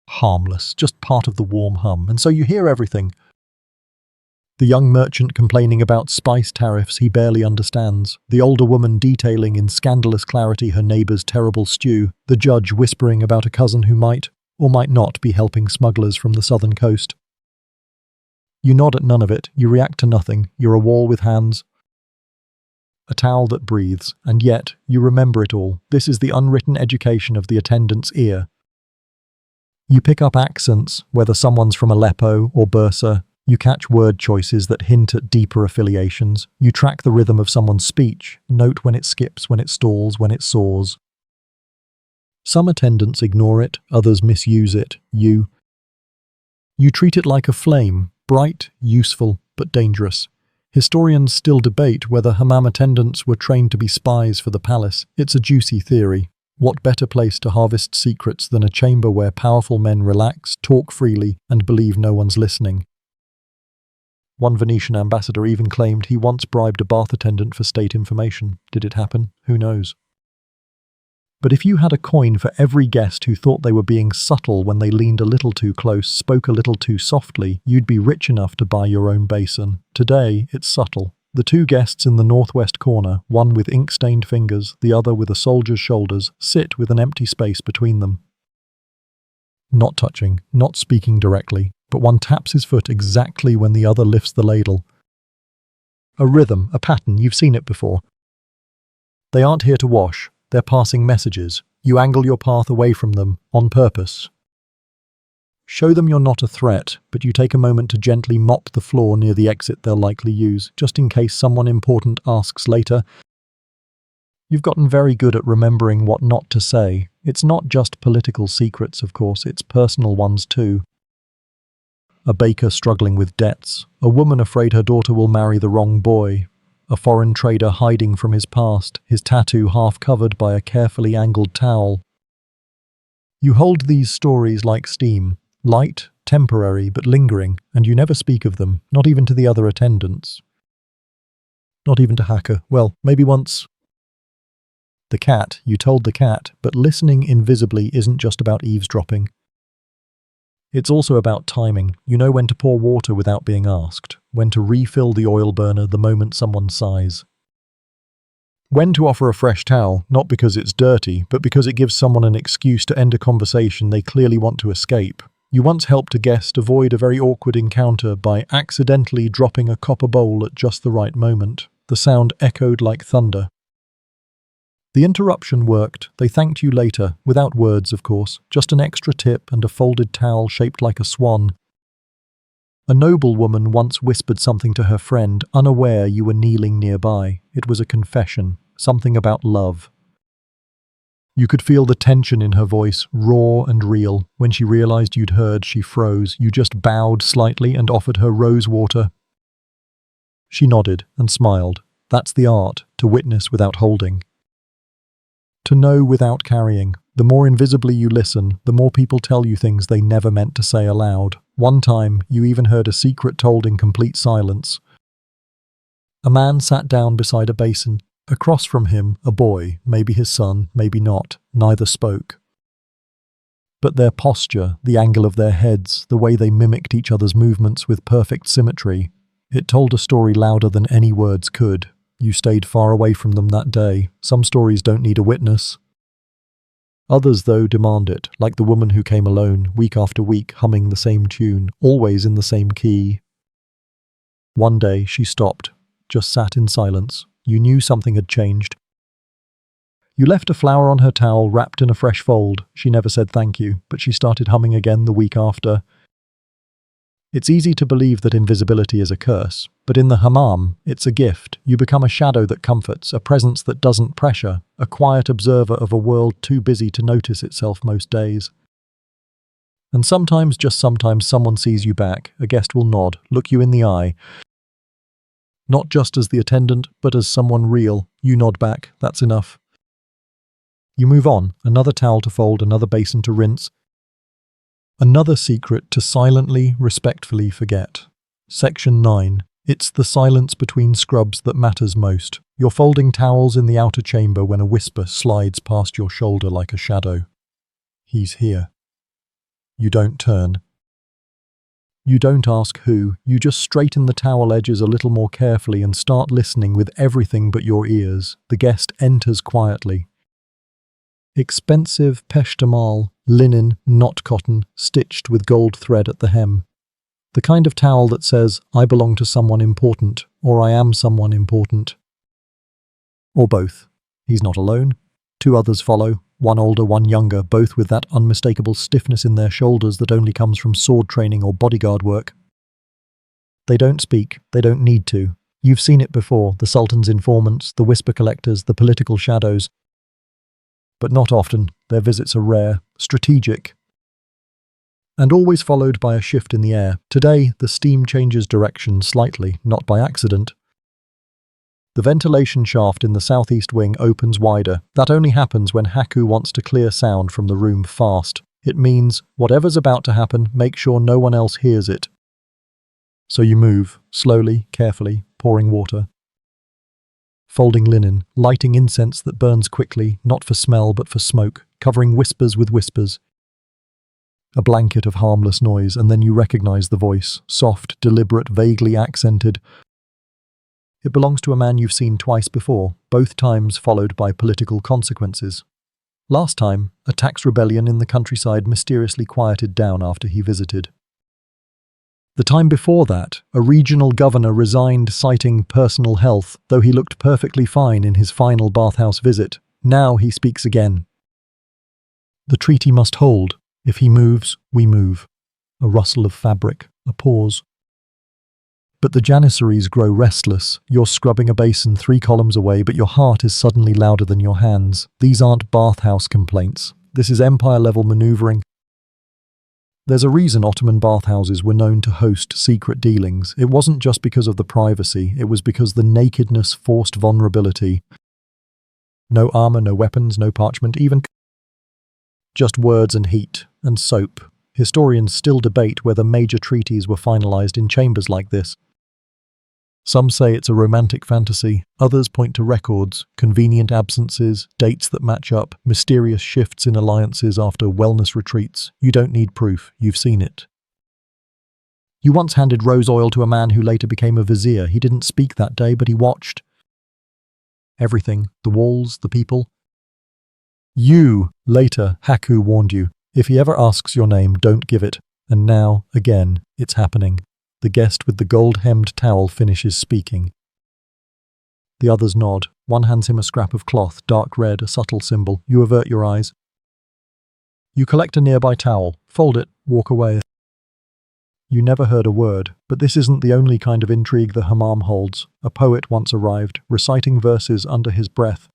Harmless, just part of the warm hum, and so you hear everything. The young merchant complaining about spice tariffs he barely understands, the older woman detailing in scandalous clarity her neighbour's terrible stew, the judge whispering about a cousin who might, or might not, be helping smugglers from the southern coast. You nod at none of it, you react to nothing, you're a wall with hands. A towel that breathes, and yet you remember it all. This is the unwritten education of the attendant's ear. You pick up accents, whether someone's from Aleppo or Bursa. You catch word choices that hint at deeper affiliations. You track the rhythm of someone's speech, note when it skips, when it stalls, when it soars. Some attendants ignore it, others misuse it. You treat it like a flame, bright, useful, but dangerous. Historians still debate whether hammam attendants were trained to be spies for the palace. It's a juicy theory. What better place to harvest secrets than a chamber where powerful men relax, talk freely, and believe no one's listening? One Venetian ambassador even claimed he once bribed a bath attendant for state information. Did it happen? Who knows? But if you had a coin for every guest who thought they were being subtle when they leaned a little too close, spoke a little too softly, you'd be rich enough to buy your own basin. Today, it's subtle. The 2 guests in the northwest corner, one with ink-stained fingers, the other with a soldier's shoulders, sit with an empty space between them. Not touching, not speaking directly, but one taps his foot exactly when the other lifts the ladle. A rhythm, a pattern, you've seen it before. They aren't here to wash. They're passing messages. You angle your path away from them, on purpose. Show them you're not a threat, but you take a moment to gently mop the floor near the exit they'll likely use, just in case someone important asks later. You've gotten very good at remembering what not to say. It's not just political secrets, of course, it's personal ones too. A baker struggling with debts, a woman afraid her daughter will marry the wrong boy, a foreign trader hiding from his past, his tattoo half covered by a carefully angled towel. You hold these stories like steam, light, temporary, but lingering, and you never speak of them, not even to the other attendants. Not even to Hacker. Well, maybe once. The cat, you told the cat, but listening invisibly isn't just about eavesdropping. It's also about timing. You know when to pour water without being asked, when to refill the oil burner the moment someone sighs. When to offer a fresh towel, not because it's dirty, but because it gives someone an excuse to end a conversation they clearly want to escape. You once helped a guest avoid a very awkward encounter by accidentally dropping a copper bowl at just the right moment. The sound echoed like thunder. The interruption worked. They thanked you later, without words, of course, just an extra tip and a folded towel shaped like a swan. A noblewoman once whispered something to her friend, unaware you were kneeling nearby. It was a confession, something about love. You could feel the tension in her voice, raw and real. When she realized you'd heard, she froze. You just bowed slightly and offered her rose water. She nodded and smiled. That's the art, to witness without holding. To know without carrying. The more invisibly you listen, the more people tell you things they never meant to say aloud. One time, you even heard a secret told in complete silence. A man sat down beside a basin. Across from him, a boy, maybe his son, maybe not. Neither spoke. But their posture, the angle of their heads, the way they mimicked each other's movements with perfect symmetry, it told a story louder than any words could. You stayed far away from them that day. Some stories don't need a witness. Others, though, demand it, like the woman who came alone, week after week, humming the same tune, always in the same key. One day, she stopped, just sat in silence. You knew something had changed. You left a flower on her towel, wrapped in a fresh fold. She never said thank you, but she started humming again the week after. It's easy to believe that invisibility is a curse, but in the hammam, it's a gift. You become a shadow that comforts, a presence that doesn't pressure, a quiet observer of a world too busy to notice itself most days. And sometimes, just sometimes, someone sees you back. A guest will nod, look you in the eye. Not just as the attendant, but as someone real. You nod back, that's enough. You move on, another towel to fold, another basin to rinse. Another secret to silently, respectfully forget. Section 9. It's the silence between scrubs that matters most. You're folding towels in the outer chamber when a whisper slides past your shoulder like a shadow. He's here. You don't turn. You don't ask who. You just straighten the towel edges a little more carefully and start listening with everything but your ears. The guest enters quietly. Expensive peshtamal, linen, not cotton, stitched with gold thread at the hem. The kind of towel that says, I belong to someone important, or I am someone important. Or both. He's not alone. Two others follow, one older, one younger, both with that unmistakable stiffness in their shoulders that only comes from sword training or bodyguard work. They don't speak, they don't need to. You've seen it before, the Sultan's informants, the whisper collectors, the political shadows. But not often. Their visits are rare, strategic, and always followed by a shift in the air. Today, the steam changes direction slightly, not by accident. The ventilation shaft in the southeast wing opens wider. That only happens when Haku wants to clear sound from the room fast. It means, whatever's about to happen, make sure no one else hears it. So you move, slowly, carefully, pouring water. Folding linen, lighting incense that burns quickly, not for smell but for smoke, covering whispers with whispers. A blanket of harmless noise, and then you recognize the voice, soft, deliberate, vaguely accented. It belongs to a man you've seen twice before, both times followed by political consequences. Last time, a tax rebellion in the countryside mysteriously quieted down after he visited. The time before that, a regional governor resigned citing personal health, though he looked perfectly fine in his final bathhouse visit. Now he speaks again. The treaty must hold. If he moves, we move. A rustle of fabric, a pause. But the Janissaries grow restless. You're scrubbing a basin 3 columns away, but your heart is suddenly louder than your hands. These aren't bathhouse complaints. This is empire-level maneuvering. There's a reason Ottoman bathhouses were known to host secret dealings. It wasn't just because of the privacy, it was because the nakedness forced vulnerability. No armor, no weapons, no parchment, even just words and heat, and soap. Historians still debate whether major treaties were finalized in chambers like this. Some say it's a romantic fantasy, others point to records, convenient absences, dates that match up, mysterious shifts in alliances after wellness retreats. You don't need proof, you've seen it. You once handed rose oil to a man who later became a vizier. He didn't speak that day, but he watched. Everything, the walls, the people. Later, Haku warned you. If he ever asks your name, don't give it. And now, again, it's happening. The guest with the gold-hemmed towel finishes speaking. The others nod. One hands him a scrap of cloth, dark red, a subtle symbol. You avert your eyes. You collect a nearby towel, fold it, walk away. You never heard a word, but this isn't the only kind of intrigue the hammam holds. A poet once arrived, reciting verses under his breath.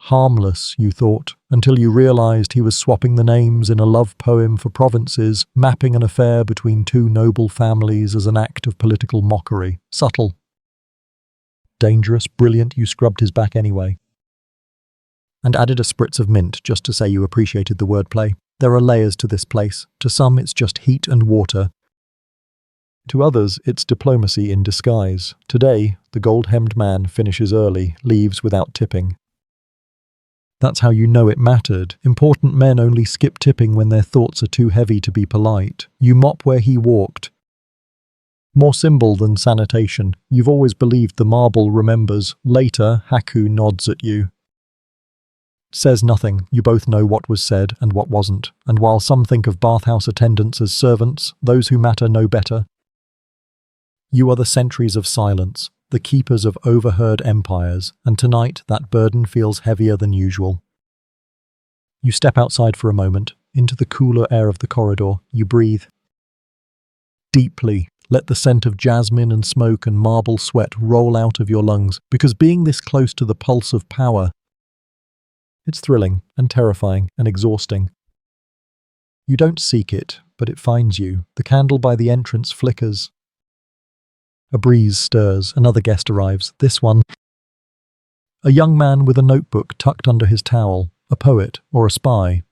Harmless, you thought, until you realized he was swapping the names in a love poem for provinces, mapping an affair between two noble families as an act of political mockery. Subtle. Dangerous, brilliant, you scrubbed his back anyway. And added a spritz of mint just to say you appreciated the wordplay. There are layers to this place. To some, it's just heat and water. To others, it's diplomacy in disguise. Today, the gold-hemmed man finishes early, leaves without tipping. That's how you know it mattered. Important men only skip tipping when their thoughts are too heavy to be polite. You mop where he walked. More symbol than sanitation. You've always believed the marble remembers. Later, Haku nods at you. Says nothing. You both know what was said and what wasn't. And while some think of bathhouse attendants as servants, those who matter know better. You are the sentries of silence, the keepers of overheard empires, and tonight that burden feels heavier than usual. You step outside for a moment, into the cooler air of the corridor. You breathe deeply. Let the scent of jasmine and smoke and marble sweat roll out of your lungs, because being this close to the pulse of power, it's thrilling and terrifying and exhausting. You don't seek it, but it finds you. The candle by the entrance flickers. A breeze stirs. Another guest arrives. This one. A young man with a notebook tucked under his towel. A poet or a spy.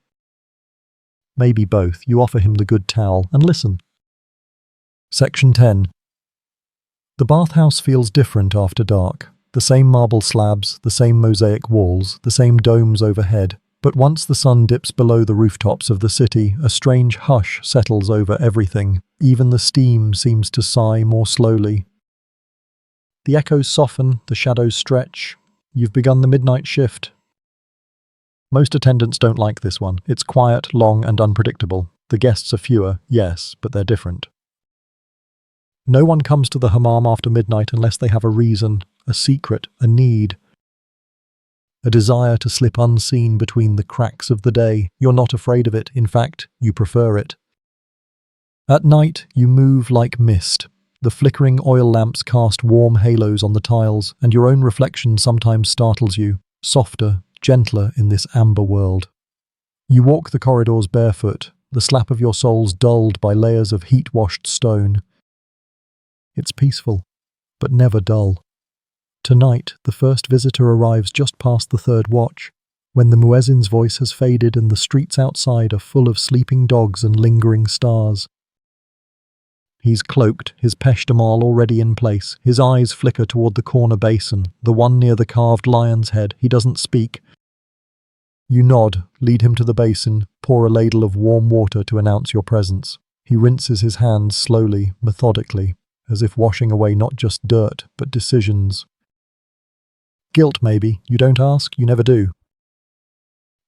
Maybe both. You offer him the good towel and listen. Section 10. The bathhouse feels different after dark. The same marble slabs, the same mosaic walls, the same domes overhead. But once the sun dips below the rooftops of the city, a strange hush settles over everything. Even the steam seems to sigh more slowly. The echoes soften, the shadows stretch. You've begun the midnight shift. Most attendants don't like this one. It's quiet, long, and unpredictable. The guests are fewer, yes, but they're different. No one comes to the hammam after midnight unless they have a reason, a secret, a need. A desire to slip unseen between the cracks of the day. You're not afraid of it. In fact, you prefer it. At night, you move like mist. The flickering oil lamps cast warm halos on the tiles, and your own reflection sometimes startles you, softer, gentler in this amber world. You walk the corridors barefoot, the slap of your soles dulled by layers of heat-washed stone. It's peaceful, but never dull. Tonight, the first visitor arrives just past the third watch, when the muezzin's voice has faded and the streets outside are full of sleeping dogs and lingering stars. He's cloaked, his peshtamal already in place. His eyes flicker toward the corner basin, the one near the carved lion's head. He doesn't speak. You nod, lead him to the basin, pour a ladle of warm water to announce your presence. He rinses his hands slowly, methodically, as if washing away not just dirt, but decisions. Guilt, maybe. You don't ask, you never do.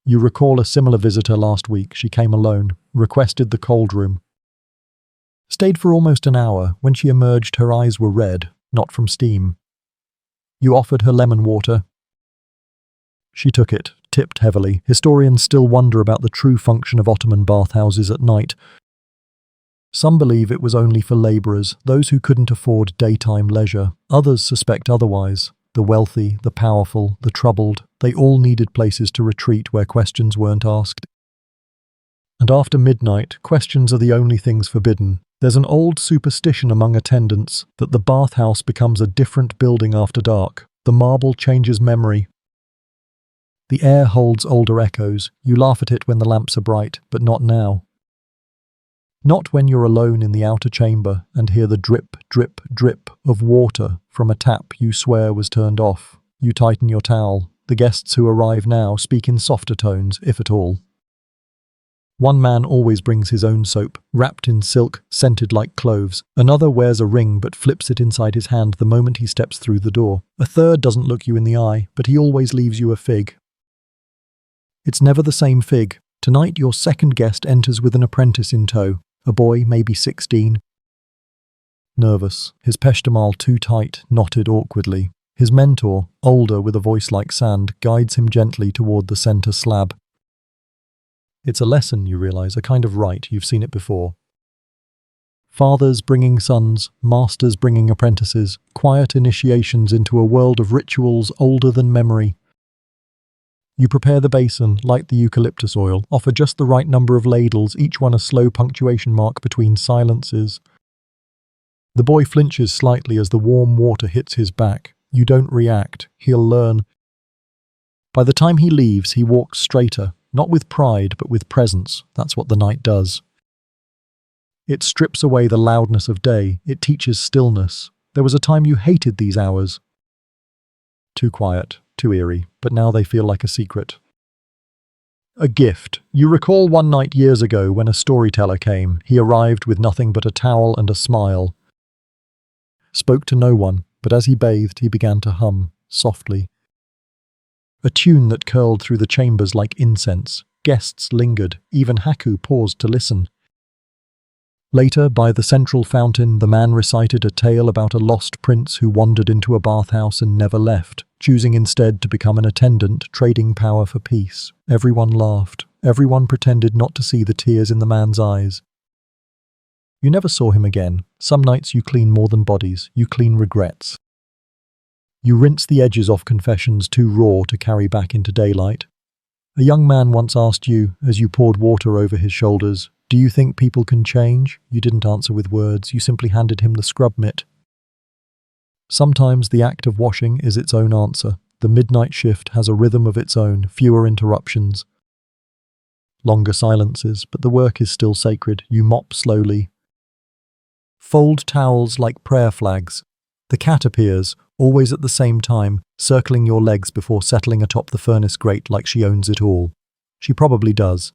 You recall a similar visitor last week. She came alone, requested the cold room. Stayed for almost an hour. When she emerged, her eyes were red, not from steam. You offered her lemon water. She took it, tipped heavily. Historians still wonder about the true function of Ottoman bathhouses at night. Some believe it was only for labourers, those who couldn't afford daytime leisure. Others suspect otherwise. The wealthy, the powerful, the troubled, they all needed places to retreat where questions weren't asked. And after midnight, questions are the only things forbidden. There's an old superstition among attendants that the bathhouse becomes a different building after dark. The marble changes memory. The air holds older echoes. You laugh at it when the lamps are bright, but not now. Not when you're alone in the outer chamber and hear the drip, drip, drip of water from a tap you swear was turned off. You tighten your towel. The guests who arrive now speak in softer tones, if at all. One man always brings his own soap, wrapped in silk, scented like cloves. Another wears a ring but flips it inside his hand the moment he steps through the door. A third doesn't look you in the eye, but he always leaves you a fig. It's never the same fig. Tonight your second guest enters with an apprentice in tow. A boy, maybe 16. Nervous, his peshtamal too tight, knotted awkwardly. His mentor, older with a voice like sand, guides him gently toward the center slab. It's a lesson, you realize, a kind of rite. You've seen it before. Fathers bringing sons, masters bringing apprentices, quiet initiations into a world of rituals older than memory. You prepare the basin, light the eucalyptus oil, offer just the right number of ladles, each one a slow punctuation mark between silences. The boy flinches slightly as the warm water hits his back. You don't react. He'll learn. By the time he leaves, he walks straighter, not with pride, but with presence. That's what the night does. It strips away the loudness of day. It teaches stillness. There was a time you hated these hours. Too quiet, too eerie, but now they feel like a secret. A gift. You recall one night years ago when a storyteller came. He arrived with nothing but a towel and a smile. Spoke to no one, but as he bathed, he began to hum, softly. A tune that curled through the chambers like incense. Guests lingered. Even Haku paused to listen. Later, by the central fountain, the man recited a tale about a lost prince who wandered into a bathhouse and never left, choosing instead to become an attendant, trading power for peace. Everyone laughed. Everyone pretended not to see the tears in the man's eyes. You never saw him again. Some nights you clean more than bodies. You clean regrets. You rinse the edges off confessions too raw to carry back into daylight. A young man once asked you, as you poured water over his shoulders, "Do you think people can change?" You didn't answer with words. You simply handed him the scrub mitt. Sometimes the act of washing is its own answer. The midnight shift has a rhythm of its own, fewer interruptions. Longer silences, but the work is still sacred. You mop slowly. Fold towels like prayer flags. The cat appears, always at the same time, circling your legs before settling atop the furnace grate like she owns it all. She probably does.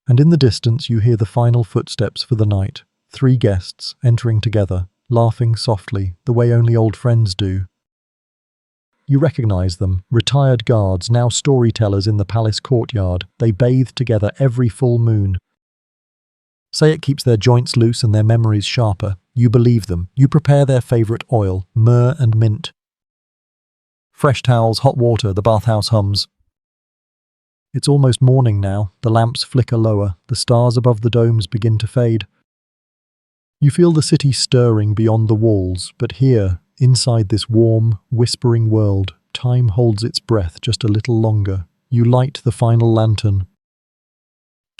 And in the distance you hear the final footsteps for the night. 3 guests entering together, laughing softly, the way only old friends do. You recognize them, retired guards, now storytellers in the palace courtyard. They bathe together every full moon. Say it keeps their joints loose and their memories sharper. You believe them. You prepare their favorite oil, myrrh and mint. Fresh towels, hot water, the bathhouse hums. It's almost morning now. The lamps flicker lower. The stars above the domes begin to fade. You feel the city stirring beyond the walls, but here, inside this warm, whispering world, time holds its breath just a little longer. You light the final lantern.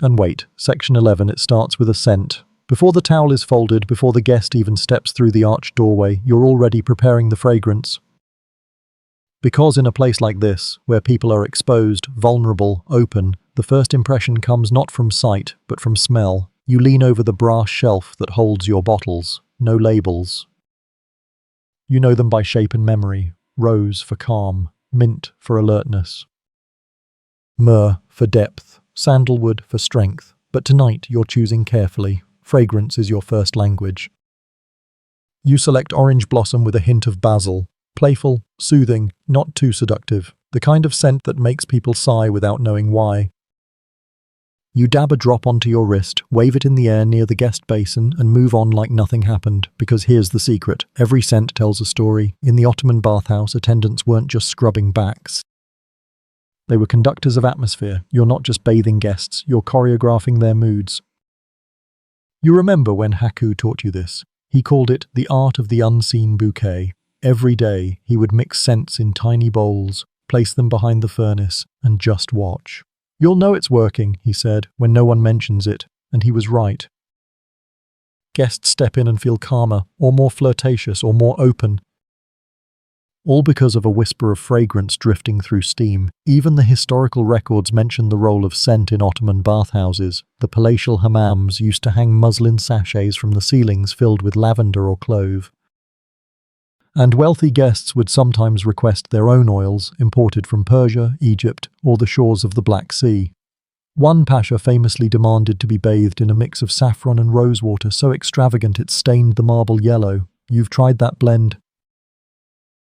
And wait, section 11, it starts with a scent. Before the towel is folded, before the guest even steps through the arched doorway, you're already preparing the fragrance. Because in a place like this, where people are exposed, vulnerable, open, the first impression comes not from sight, but from smell. You lean over the brass shelf that holds your bottles. No labels. You know them by shape and memory. Rose for calm, mint for alertness, myrrh for depth, sandalwood for strength. But tonight you're choosing carefully. Fragrance is your first language. You select orange blossom with a hint of basil. Playful, soothing, not too seductive. The kind of scent that makes people sigh without knowing why. You dab a drop onto your wrist, wave it in the air near the guest basin, and move on like nothing happened. Because here's the secret. Every scent tells a story. In the Ottoman Bathhouse, attendants weren't just scrubbing backs. They were conductors of atmosphere. You're not just bathing guests, you're choreographing their moods. You remember when Haku taught you this. He called it the art of the unseen bouquet. Every day, he would mix scents in tiny bowls, place them behind the furnace, and just watch. "You'll know it's working," he said, when no one mentions it, and he was right. Guests step in and feel calmer, or more flirtatious, or more open. All because of a whisper of fragrance drifting through steam. Even the historical records mention the role of scent in Ottoman bathhouses. The palatial hammams used to hang muslin sachets from the ceilings filled with lavender or clove. And wealthy guests would sometimes request their own oils, imported from Persia, Egypt, or the shores of the Black Sea. One pasha famously demanded to be bathed in a mix of saffron and rosewater so extravagant it stained the marble yellow. You've tried that blend.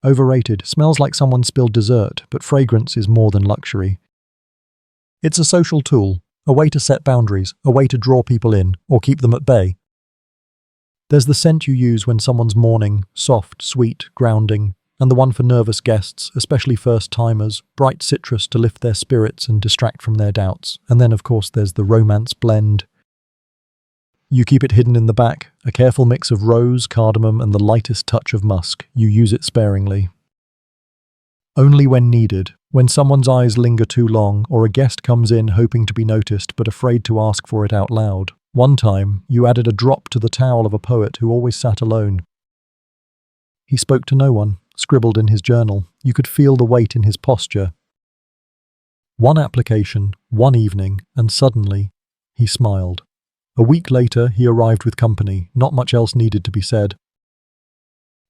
Overrated. Smells like someone spilled dessert, but fragrance is more than luxury. It's a social tool, a way to set boundaries, a way to draw people in, or keep them at bay. There's the scent you use when someone's mourning, soft, sweet, grounding, And the one for nervous guests, especially first-timers, bright citrus to lift their spirits and distract from their doubts. And then, of course, there's the romance blend. You keep it hidden in the back, a careful mix of rose, cardamom, and the lightest touch of musk. You use it sparingly. Only when needed, when someone's eyes linger too long, or a guest comes in hoping to be noticed but afraid to ask for it out loud. One time, you added a drop to the towel of a poet who always sat alone. He spoke to no one, scribbled in his journal. You could feel the weight in his posture. One application, one evening, and suddenly, he smiled. A week later, he arrived with company. Not much else needed to be said.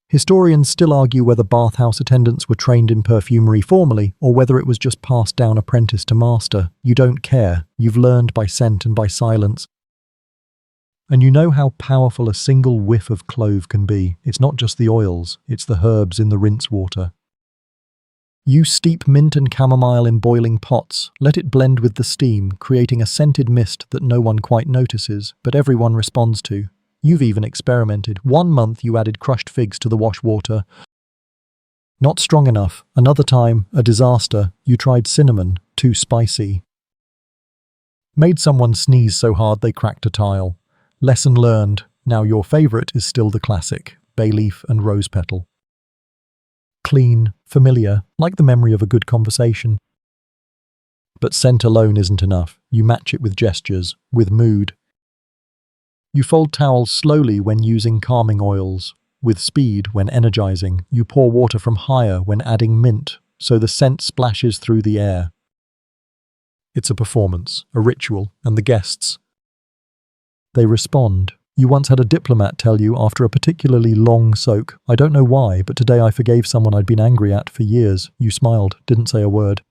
Historians still argue whether bathhouse attendants were trained in perfumery formally, or whether it was just passed down apprentice to master. You don't care. You've learned by scent and by silence. And you know how powerful a single whiff of clove can be. It's not just the oils, it's the herbs in the rinse water. You steep mint and chamomile in boiling pots, let it blend with the steam, creating a scented mist that no one quite notices, but everyone responds to. You've even experimented. 1 month you added crushed figs to the wash water. Not strong enough. Another time, a disaster, you tried cinnamon, too spicy. Made someone sneeze so hard they cracked a tile. Lesson learned. Now your favourite is still the classic, bay leaf and rose petal. Clean, familiar, like the memory of a good conversation. But scent alone isn't enough. You match it with gestures, with mood. You fold towels slowly when using calming oils. With speed when energizing. You pour water from higher when adding mint, so the scent splashes through the air. It's a performance, a ritual, and the guests, they respond. You once had a diplomat tell you after a particularly long soak, "I don't know why, but today I forgave someone I'd been angry at for years." You smiled, didn't say a word.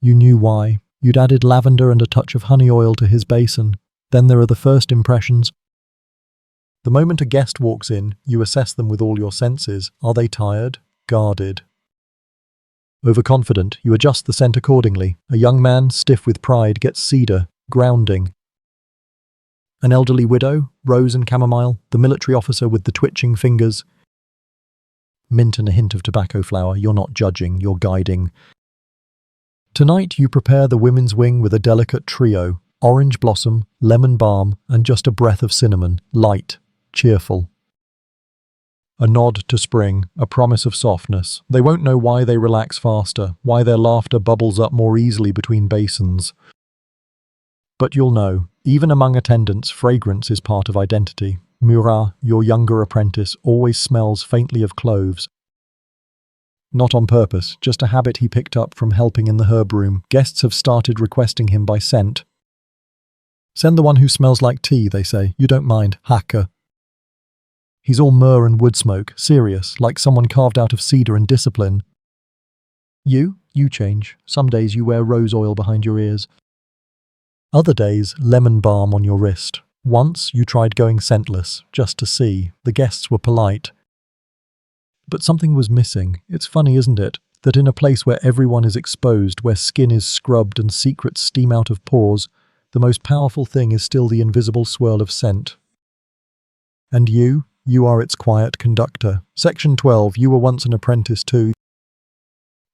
You knew why. You'd added lavender and a touch of honey oil to his basin. Then there are the first impressions. The moment a guest walks in, you assess them with all your senses. Are they tired? Guarded? Overconfident, you adjust the scent accordingly. A young man, stiff with pride, gets cedar, grounding. An elderly widow, rose and chamomile. The military officer with the twitching fingers. Mint and a hint of tobacco flower. You're not judging, you're guiding. Tonight you prepare the women's wing with a delicate trio. Orange blossom, lemon balm, and just a breath of cinnamon, light, cheerful. A nod to spring, a promise of softness. They won't know why they relax faster, why their laughter bubbles up more easily between basins. But you'll know, even among attendants, fragrance is part of identity. Murat, your younger apprentice, always smells faintly of cloves. Not on purpose, just a habit he picked up from helping in the herb room. Guests have started requesting him by scent. Send the one who smells like tea, they say. You don't mind. Hacker. He's all myrrh and wood smoke, serious, like someone carved out of cedar and discipline. You change. Some days you wear rose oil behind your ears. Other days, lemon balm on your wrist. Once you tried going scentless, just to see. The guests were polite. But something was missing. It's funny, isn't it, that in a place where everyone is exposed, where skin is scrubbed and secrets steam out of pores, the most powerful thing is still the invisible swirl of scent. And you are its quiet conductor. Section 12, you were once an apprentice too.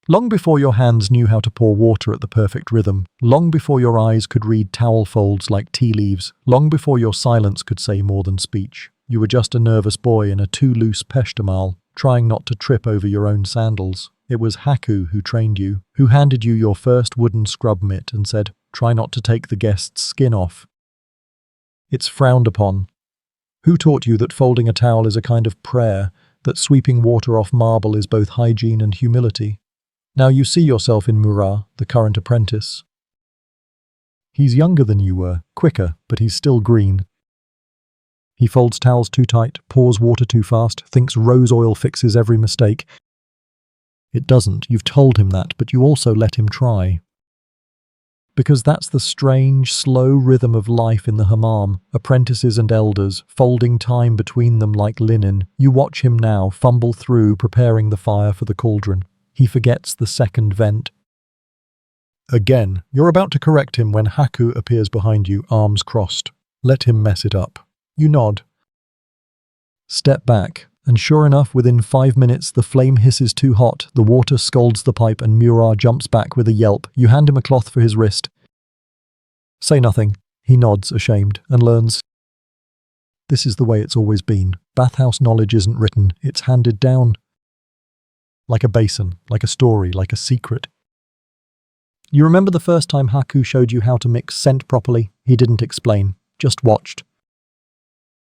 Long before your hands knew how to pour water at the perfect rhythm, long before your eyes could read towel folds like tea leaves, long before your silence could say more than speech, you were just a nervous boy in a too loose peshtamal, trying not to trip over your own sandals. It was Haku who trained you, who handed you your first wooden scrub mitt and said, "Try not to take the guest's skin off." It's frowned upon. Who taught you that folding a towel is a kind of prayer, that sweeping water off marble is both hygiene and humility? Now you see yourself in Murat, the current apprentice. He's younger than you were, quicker, but he's still green. He folds towels too tight, pours water too fast, thinks rose oil fixes every mistake. It doesn't. You've told him that, but you also let him try. Because that's the strange, slow rhythm of life in the hammam, apprentices and elders, folding time between them like linen. You watch him now, fumble through, preparing the fire for the cauldron. He forgets the second vent. Again, you're about to correct him when Haku appears behind you, arms crossed. Let him mess it up. You nod. Step back. And sure enough, within 5 minutes, the flame hisses too hot, the water scalds the pipe, and Murar jumps back with a yelp. You hand him a cloth for his wrist. Say nothing. He nods, ashamed, and learns. This is the way it's always been. Bathhouse knowledge isn't written, it's handed down. Like a basin, like a story, like a secret. You remember the first time Haku showed you how to mix scent properly? He didn't explain, just watched.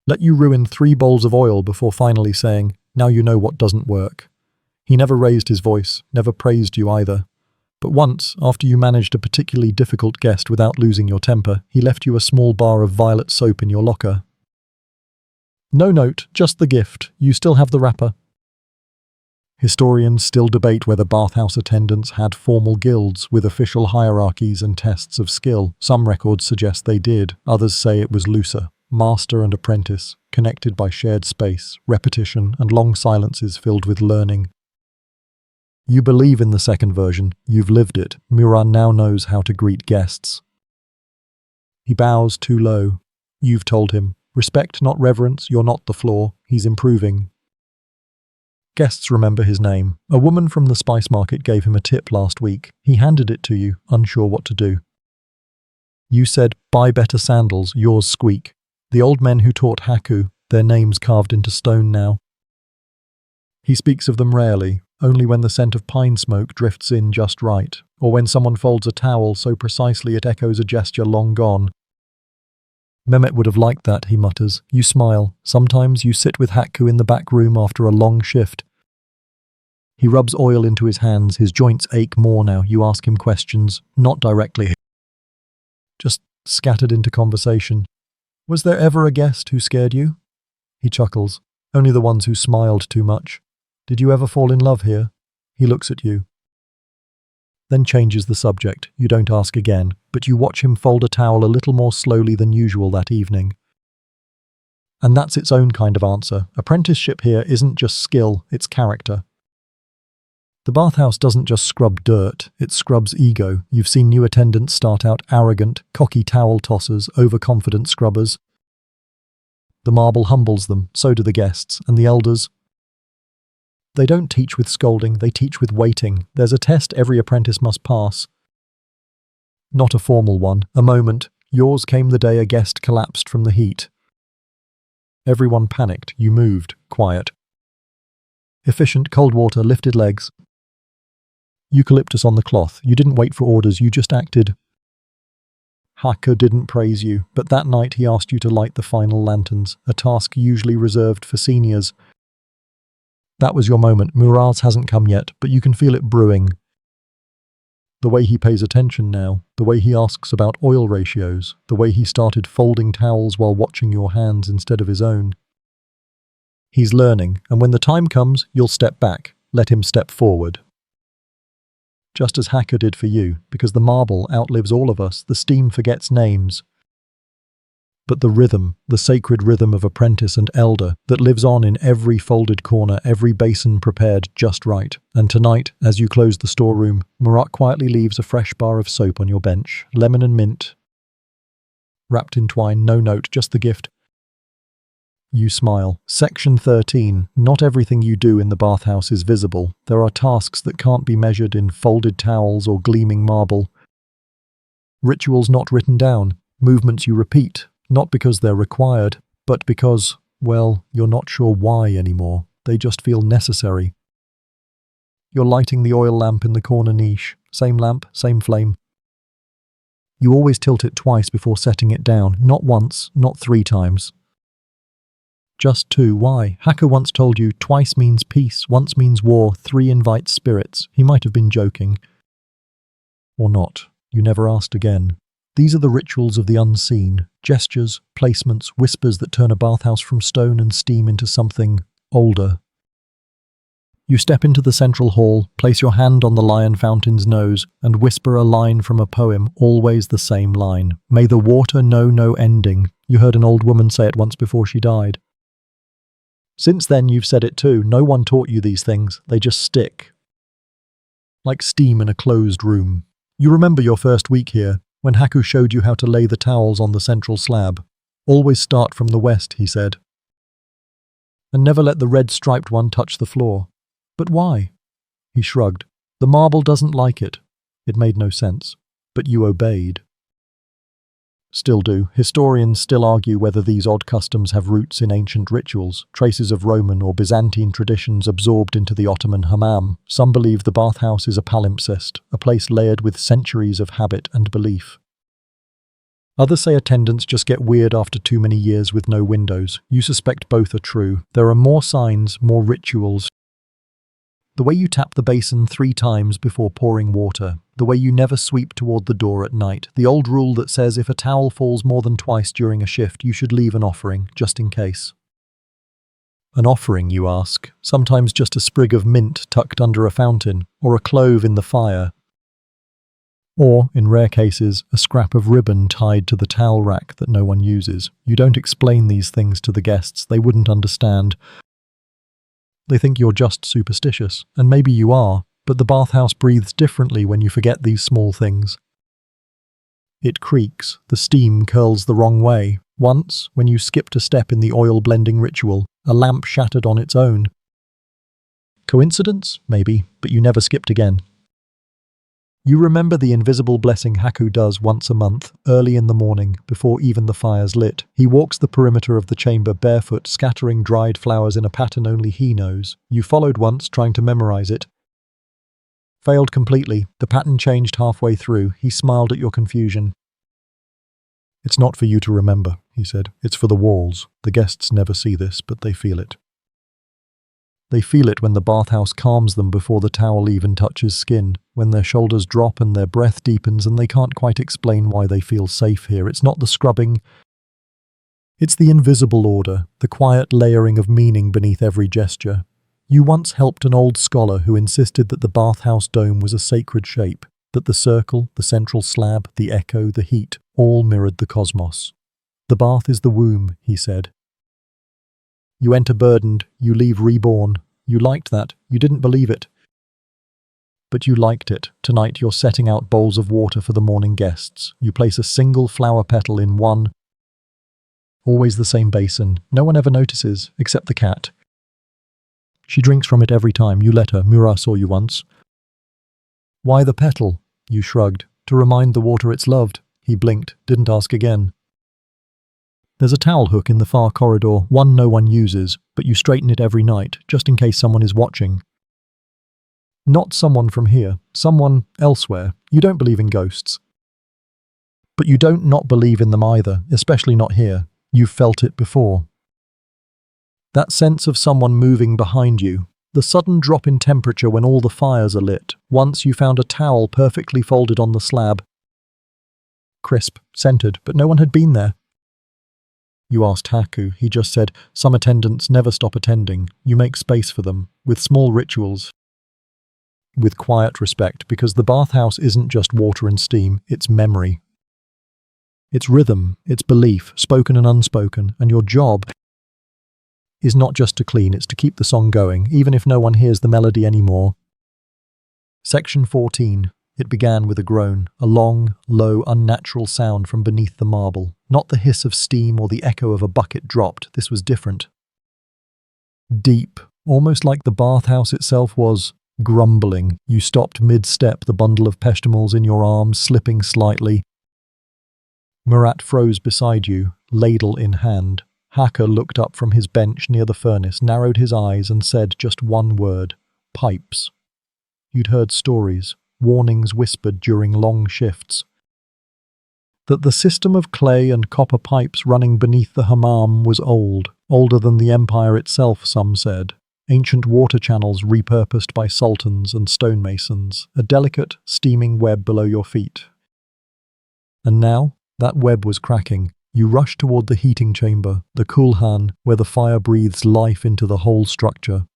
Let you ruin 3 bowls of oil before finally saying, now you know what doesn't work. He never raised his voice, never praised you either. But once, after you managed a particularly difficult guest without losing your temper, he left you a small bar of violet soap in your locker. No note, just the gift. You still have the wrapper. Historians still debate whether bathhouse attendants had formal guilds with official hierarchies and tests of skill. Some records suggest they did, others say it was looser. Master and apprentice, connected by shared space, repetition, and long silences filled with learning. You believe in the second version, you've lived it. Murar now knows how to greet guests. He bows too low. You've told him, respect not reverence, you're not the floor. He's improving. Guests remember his name. A woman from the spice market gave him a tip last week. He handed it to you, unsure what to do. You said, buy better sandals, yours squeak. The old men who taught Haku, their names carved into stone now. He speaks of them rarely, only when the scent of pine smoke drifts in just right, or when someone folds a towel so precisely it echoes a gesture long gone. Mehmet would have liked that, he mutters. You smile. Sometimes you sit with Haku in the back room after a long shift. He rubs oil into his hands, his joints ache more now. You ask him questions, not directly, just scattered into conversation. Was there ever a guest who scared you? He chuckles. Only the ones who smiled too much. Did you ever fall in love here? He looks at you. Then changes the subject. You don't ask again, but you watch him fold a towel a little more slowly than usual that evening. And that's its own kind of answer. Apprenticeship here isn't just skill, it's character. The bathhouse doesn't just scrub dirt, it scrubs ego. You've seen new attendants start out arrogant, cocky towel tossers, overconfident scrubbers. The marble humbles them, so do the guests, and the elders. They don't teach with scolding, they teach with waiting. There's a test every apprentice must pass. Not a formal one, a moment. Yours came the day a guest collapsed from the heat. Everyone panicked, you moved, quiet. Efficient cold water, lifted legs. Eucalyptus on the cloth. You didn't wait for orders, you just acted. Haku didn't praise you, but that night he asked you to light the final lanterns, a task usually reserved for seniors. That was your moment. Murar's hasn't come yet, but you can feel it brewing. The way he pays attention now, the way he asks about oil ratios, the way he started folding towels while watching your hands instead of his own. He's learning, and when the time comes, you'll step back, let him step forward. Just as Haku did for you, because the marble outlives all of us, the steam forgets names. But the rhythm, the sacred rhythm of apprentice and elder, that lives on in every folded corner, every basin prepared just right. And tonight, as you close the storeroom, Murat quietly leaves a fresh bar of soap on your bench, lemon and mint. Wrapped in twine, no note, just the gift. You smile. Section 13. Not everything you do in the bathhouse is visible. There are tasks that can't be measured in folded towels or gleaming marble. Rituals not written down. Movements you repeat, not because they're required, but because, well, you're not sure why anymore. They just feel necessary. You're lighting the oil lamp in the corner niche. Same lamp, same flame. You always tilt it twice before setting it down. Not once, not 3 times. Just 2. Why? Haku once told you twice means peace, once means war, 3 invites spirits. He might have been joking. Or not. You never asked again. These are the rituals of the unseen. Gestures, placements, whispers that turn a bathhouse from stone and steam into something older. You step into the central hall, place your hand on the lion fountain's nose, and whisper a line from a poem, always the same line. May the water know no ending. You heard an old woman say it once before she died. Since then, you've said it too. No one taught you these things. They just stick. Like steam in a closed room. You remember your first week here, when Haku showed you how to lay the towels on the central slab. Always start from the west, he said. And never let the red striped one touch the floor. But why? He shrugged. The marble doesn't like it. It made no sense. But you obeyed. Still do. Historians still argue whether these odd customs have roots in ancient rituals, traces of Roman or Byzantine traditions absorbed into the Ottoman hammam. Some believe the bathhouse is a palimpsest, a place layered with centuries of habit and belief. Others say attendants just get weird after too many years with no windows. You suspect both are true. There are more signs, more rituals. The way you tap the basin 3 times before pouring water, the way you never sweep toward the door at night, the old rule that says if a towel falls more than twice during a shift, you should leave an offering, just in case. An offering, you ask, sometimes just a sprig of mint tucked under a fountain, or a clove in the fire. Or, in rare cases, a scrap of ribbon tied to the towel rack that no one uses. You don't explain these things to the guests, they wouldn't understand. They think you're just superstitious, and maybe you are, but the bathhouse breathes differently when you forget these small things. It creaks, the steam curls the wrong way. Once, when you skipped a step in the oil-blending ritual, a lamp shattered on its own. Coincidence? Maybe, but you never skipped again. You remember the invisible blessing Haku does once a month, early in the morning, before even the fire's lit. He walks the perimeter of the chamber barefoot, scattering dried flowers in a pattern only he knows. You followed once, trying to memorize it. Failed completely. The pattern changed halfway through. He smiled at your confusion. It's not for you to remember, he said. It's for the walls. The guests never see this, but they feel it. They feel it when the bathhouse calms them before the towel even touches skin, when their shoulders drop and their breath deepens and they can't quite explain why they feel safe here. It's not the scrubbing. It's the invisible order, the quiet layering of meaning beneath every gesture. You once helped an old scholar who insisted that the bathhouse dome was a sacred shape, that the circle, the central slab, the echo, the heat, all mirrored the cosmos. The bath is the womb, he said. You enter burdened, you leave reborn. You liked that, you didn't believe it. But you liked it. Tonight you're setting out bowls of water for the morning guests. You place a single flower petal in one. Always the same basin. No one ever notices, except the cat. She drinks from it every time. You let her. Murat saw you once. Why the petal? You shrugged. To remind the water it's loved. He blinked, didn't ask again. There's a towel hook in the far corridor, one no one uses, but you straighten it every night, just in case someone is watching. Not someone from here, someone elsewhere. You don't believe in ghosts. But you don't not believe in them either, especially not here. You've felt it before. That sense of someone moving behind you, the sudden drop in temperature when all the fires are lit. Once you found a towel perfectly folded on the slab. Crisp, scented, but no one had been there. You asked Haku. He just said, some attendants never stop attending. You make space for them, with small rituals, with quiet respect, because the bathhouse isn't just water and steam, it's memory. It's rhythm, it's belief, spoken and unspoken, and your job is not just to clean, it's to keep the song going, even if no one hears the melody anymore. Section 14. It began with a groan, a long, low, unnatural sound from beneath the marble. Not the hiss of steam or the echo of a bucket dropped. This was different. Deep, almost like the bathhouse itself was grumbling. You stopped mid-step, the bundle of peshtimals in your arms slipping slightly. Murat froze beside you, ladle in hand. Hacker looked up from his bench near the furnace, narrowed his eyes and said just one word, pipes. You'd heard stories, warnings whispered during long shifts, that the system of clay and copper pipes running beneath the hammam was old, older than the empire itself, some said. Ancient water channels repurposed by sultans and stonemasons, a delicate, steaming web below your feet. And now, that web was cracking. You rushed toward the heating chamber, the kulhan, where the fire breathes life into the whole structure.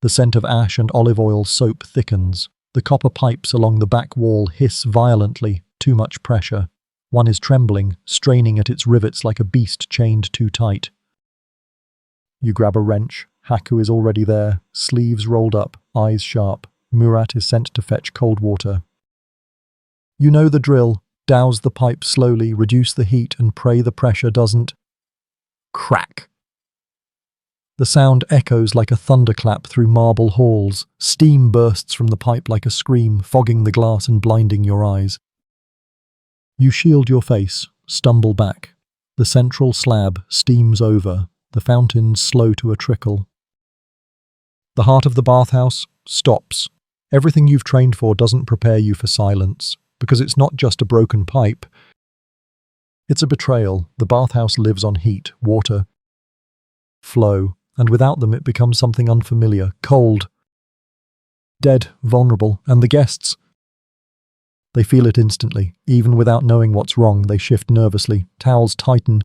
The scent of ash and olive oil soap thickens. The copper pipes along the back wall hiss violently, too much pressure. One is trembling, straining at its rivets like a beast chained too tight. You grab a wrench. Haku is already there, sleeves rolled up, eyes sharp. Murat is sent to fetch cold water. You know the drill. Douse the pipe slowly, reduce the heat, and pray the pressure doesn't crack. The sound echoes like a thunderclap through marble halls. Steam bursts from the pipe like a scream, fogging the glass and blinding your eyes. You shield your face, stumble back. The central slab steams over, the fountains slow to a trickle. The heart of the bathhouse stops. Everything you've trained for doesn't prepare you for silence, because it's not just a broken pipe. It's a betrayal. The bathhouse lives on heat, water, flow, and without them it becomes something unfamiliar, cold, dead, vulnerable, and the guests, they feel it instantly. Even without knowing what's wrong, they shift nervously, towels tighten.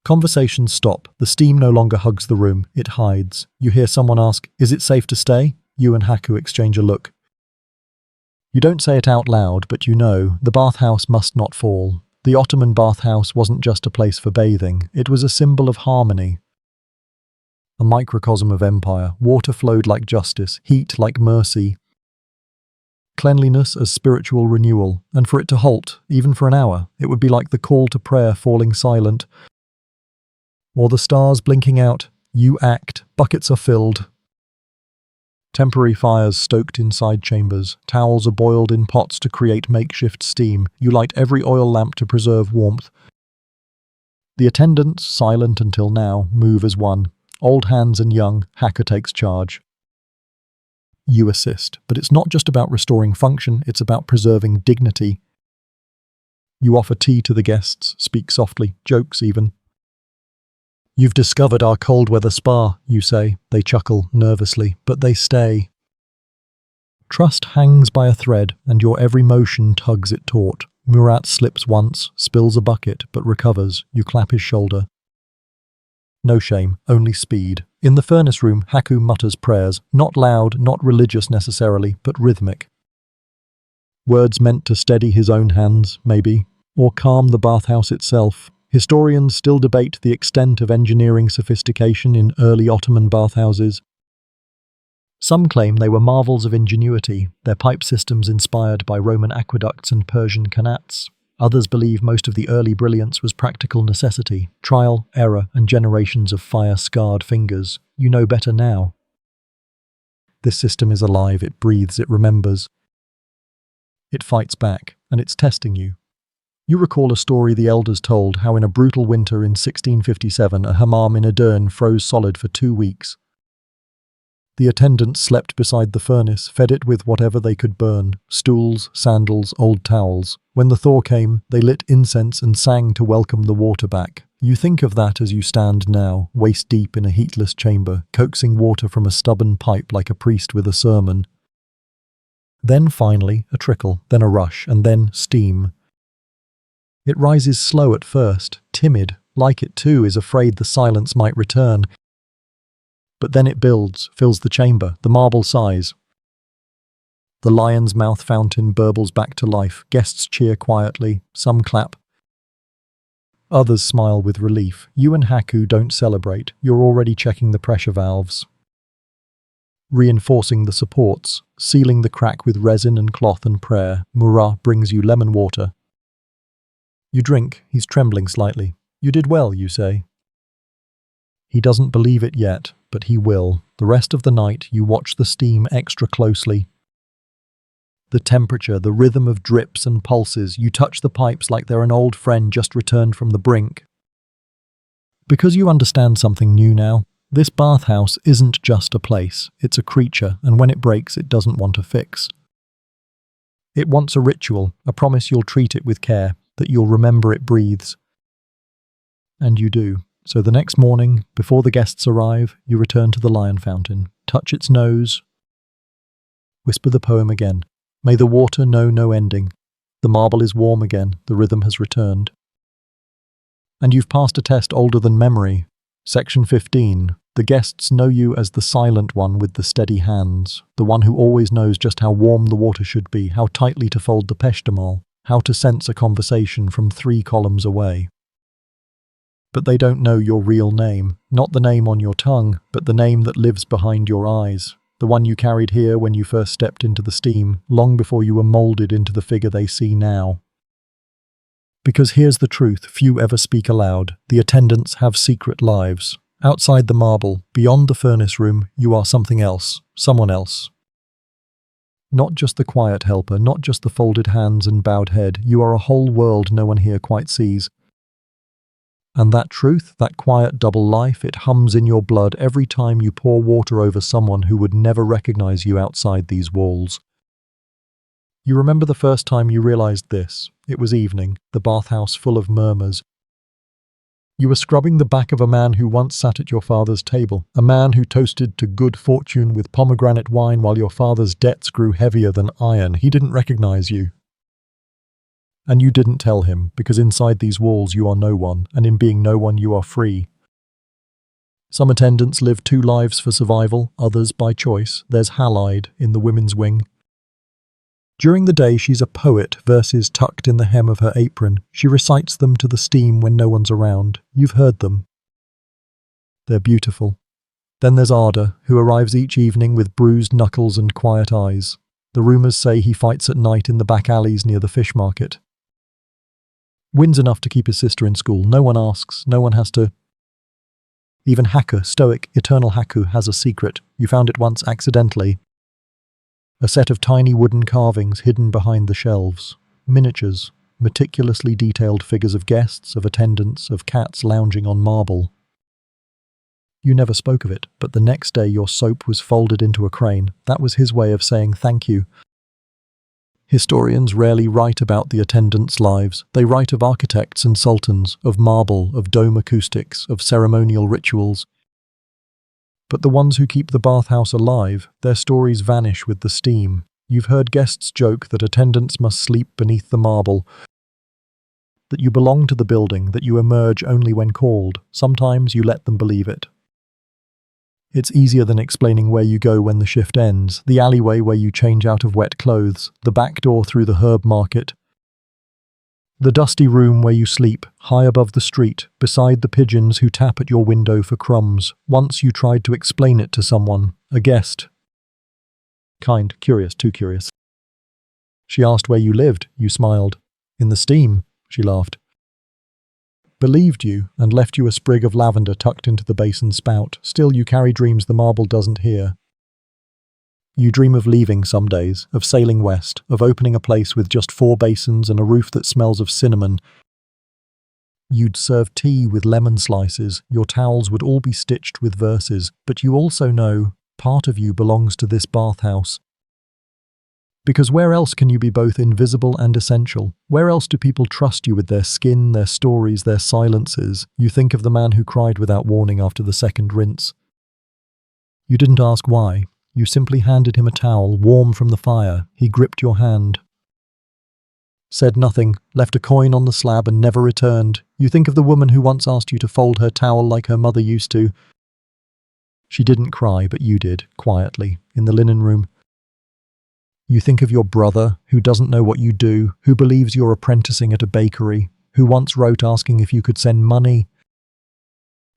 Conversations stop. The steam no longer hugs the room, it hides. You hear someone ask, "Is it safe to stay?" You and Haku exchange a look. You don't say it out loud, but you know, the bathhouse must not fall. The Ottoman bathhouse wasn't just a place for bathing, it was a symbol of harmony. A microcosm of empire. Water flowed like justice, heat like mercy, cleanliness as spiritual renewal, and for it to halt, even for an hour, it would be like the call to prayer falling silent. Or the stars blinking out. You act, buckets are filled. Temporary fires stoked inside chambers, towels are boiled in pots to create makeshift steam. You light every oil lamp to preserve warmth. The attendants, silent until now, move as one. Old hands and young, Hacker takes charge. You assist, but it's not just about restoring function, it's about preserving dignity. You offer tea to the guests, speak softly, jokes even. "You've discovered our cold weather spa," you say. They chuckle nervously, but they stay. Trust hangs by a thread, and your every motion tugs it taut. Murat slips once, spills a bucket, but recovers. You clap his shoulder. No shame, only speed. In the furnace room, Haku mutters prayers, not loud, not religious necessarily, but rhythmic. Words meant to steady his own hands, maybe, or calm the bathhouse itself. Historians still debate the extent of engineering sophistication in early Ottoman bathhouses. Some claim they were marvels of ingenuity, their pipe systems inspired by Roman aqueducts and Persian qanats. Others believe most of the early brilliance was practical necessity, trial, error, and generations of fire-scarred fingers. You know better now. This system is alive, it breathes, it remembers. It fights back, and it's testing you. You recall a story the elders told, how in a brutal winter in 1657 a hammam in Edirne froze solid for 2 weeks. The attendants slept beside the furnace, fed it with whatever they could burn, stools, sandals, old towels. When the thaw came, they lit incense and sang to welcome the water back. You think of that as you stand now, waist-deep in a heatless chamber, coaxing water from a stubborn pipe like a priest with a sermon. Then finally, a trickle, then a rush, and then steam. It rises slow at first, timid, like it too is afraid the silence might return. But then it builds, fills the chamber, the marble sighs. The lion's mouth fountain burbles back to life. Guests cheer quietly, some clap. Others smile with relief. You and Haku don't celebrate, you're already checking the pressure valves. Reinforcing the supports, sealing the crack with resin and cloth and prayer. Murat brings you lemon water. You drink, he's trembling slightly. You did well, you say. He doesn't believe it yet, but he will. The rest of the night, you watch the steam extra closely. The temperature, the rhythm of drips and pulses, you touch the pipes like they're an old friend just returned from the brink. Because you understand something new now, this bathhouse isn't just a place, it's a creature, and when it breaks, it doesn't want a fix. It wants a ritual, a promise you'll treat it with care, that you'll remember it breathes. And you do. So the next morning, before the guests arrive, you return to the lion fountain, touch its nose, whisper the poem again. May the water know no ending. The marble is warm again, the rhythm has returned. And you've passed a test older than memory. Section 15. The guests know you as the silent one with the steady hands, the one who always knows just how warm the water should be, how tightly to fold the peshtamal, how to sense a conversation from 3 columns away. But they don't know your real name, not the name on your tongue, but the name that lives behind your eyes, the one you carried here when you first stepped into the steam, long before you were molded into the figure they see now. Because here's the truth few ever speak aloud, the attendants have secret lives, Outside the marble, beyond the furnace room, you are something else, someone else. Not just the quiet helper, not just the folded hands and bowed head, you are a whole world no one here quite sees. And that truth, that quiet double life, it hums in your blood every time you pour water over someone who would never recognize you outside these walls. You remember the first time you realized this. It was evening, the bathhouse full of murmurs. You were scrubbing the back of a man who once sat at your father's table, a man who toasted to good fortune with pomegranate wine while your father's debts grew heavier than iron. He didn't recognize you. And you didn't tell him, because inside these walls you are no one, and in being no one you are free. Some attendants live 2 lives for survival, others by choice. There's Halide in the women's wing. During the day she's a poet, verses tucked in the hem of her apron. She recites them to the steam when no one's around. You've heard them. They're beautiful. Then there's Arda, who arrives each evening with bruised knuckles and quiet eyes. The rumours say he fights at night in the back alleys near the fish market. Wins enough to keep his sister in school. No one asks, no one has to. Even Haku, stoic, eternal Haku, has a secret. You found it once accidentally. A set of tiny wooden carvings hidden behind the shelves. Miniatures, meticulously detailed figures of guests, of attendants, of cats lounging on marble. You never spoke of it, but the next day your soap was folded into a crane. That was his way of saying thank you. Historians rarely write about the attendants' lives. They write of architects and sultans, of marble, of dome acoustics, of ceremonial rituals. But the ones who keep the bathhouse alive, their stories vanish with the steam. You've heard guests joke that attendants must sleep beneath the marble, that you belong to the building, that you emerge only when called. Sometimes you let them believe it. It's easier than explaining where you go when the shift ends, the alleyway where you change out of wet clothes, the back door through the herb market, the dusty room where you sleep, high above the street, beside the pigeons who tap at your window for crumbs. Once you tried to explain it to someone, a guest. Kind, curious, too curious. She asked where you lived. You smiled. In the steam, she laughed. Believed you, and left you a sprig of lavender tucked into the basin spout. Still you carry dreams the marble doesn't hear. You dream of leaving some days, of sailing west, of opening a place with just 4 basins and a roof that smells of cinnamon. You'd serve tea with lemon slices, your towels would all be stitched with verses, but you also know part of you belongs to this bathhouse. Because where else can you be both invisible and essential? Where else do people trust you with their skin, their stories, their silences? You think of the man who cried without warning after the second rinse. You didn't ask why. You simply handed him a towel, warm from the fire. He gripped your hand. Said nothing, left a coin on the slab and never returned. You think of the woman who once asked you to fold her towel like her mother used to. She didn't cry, but you did, quietly, in the linen room. You think of your brother, who doesn't know what you do, who believes you're apprenticing at a bakery, who once wrote asking if you could send money.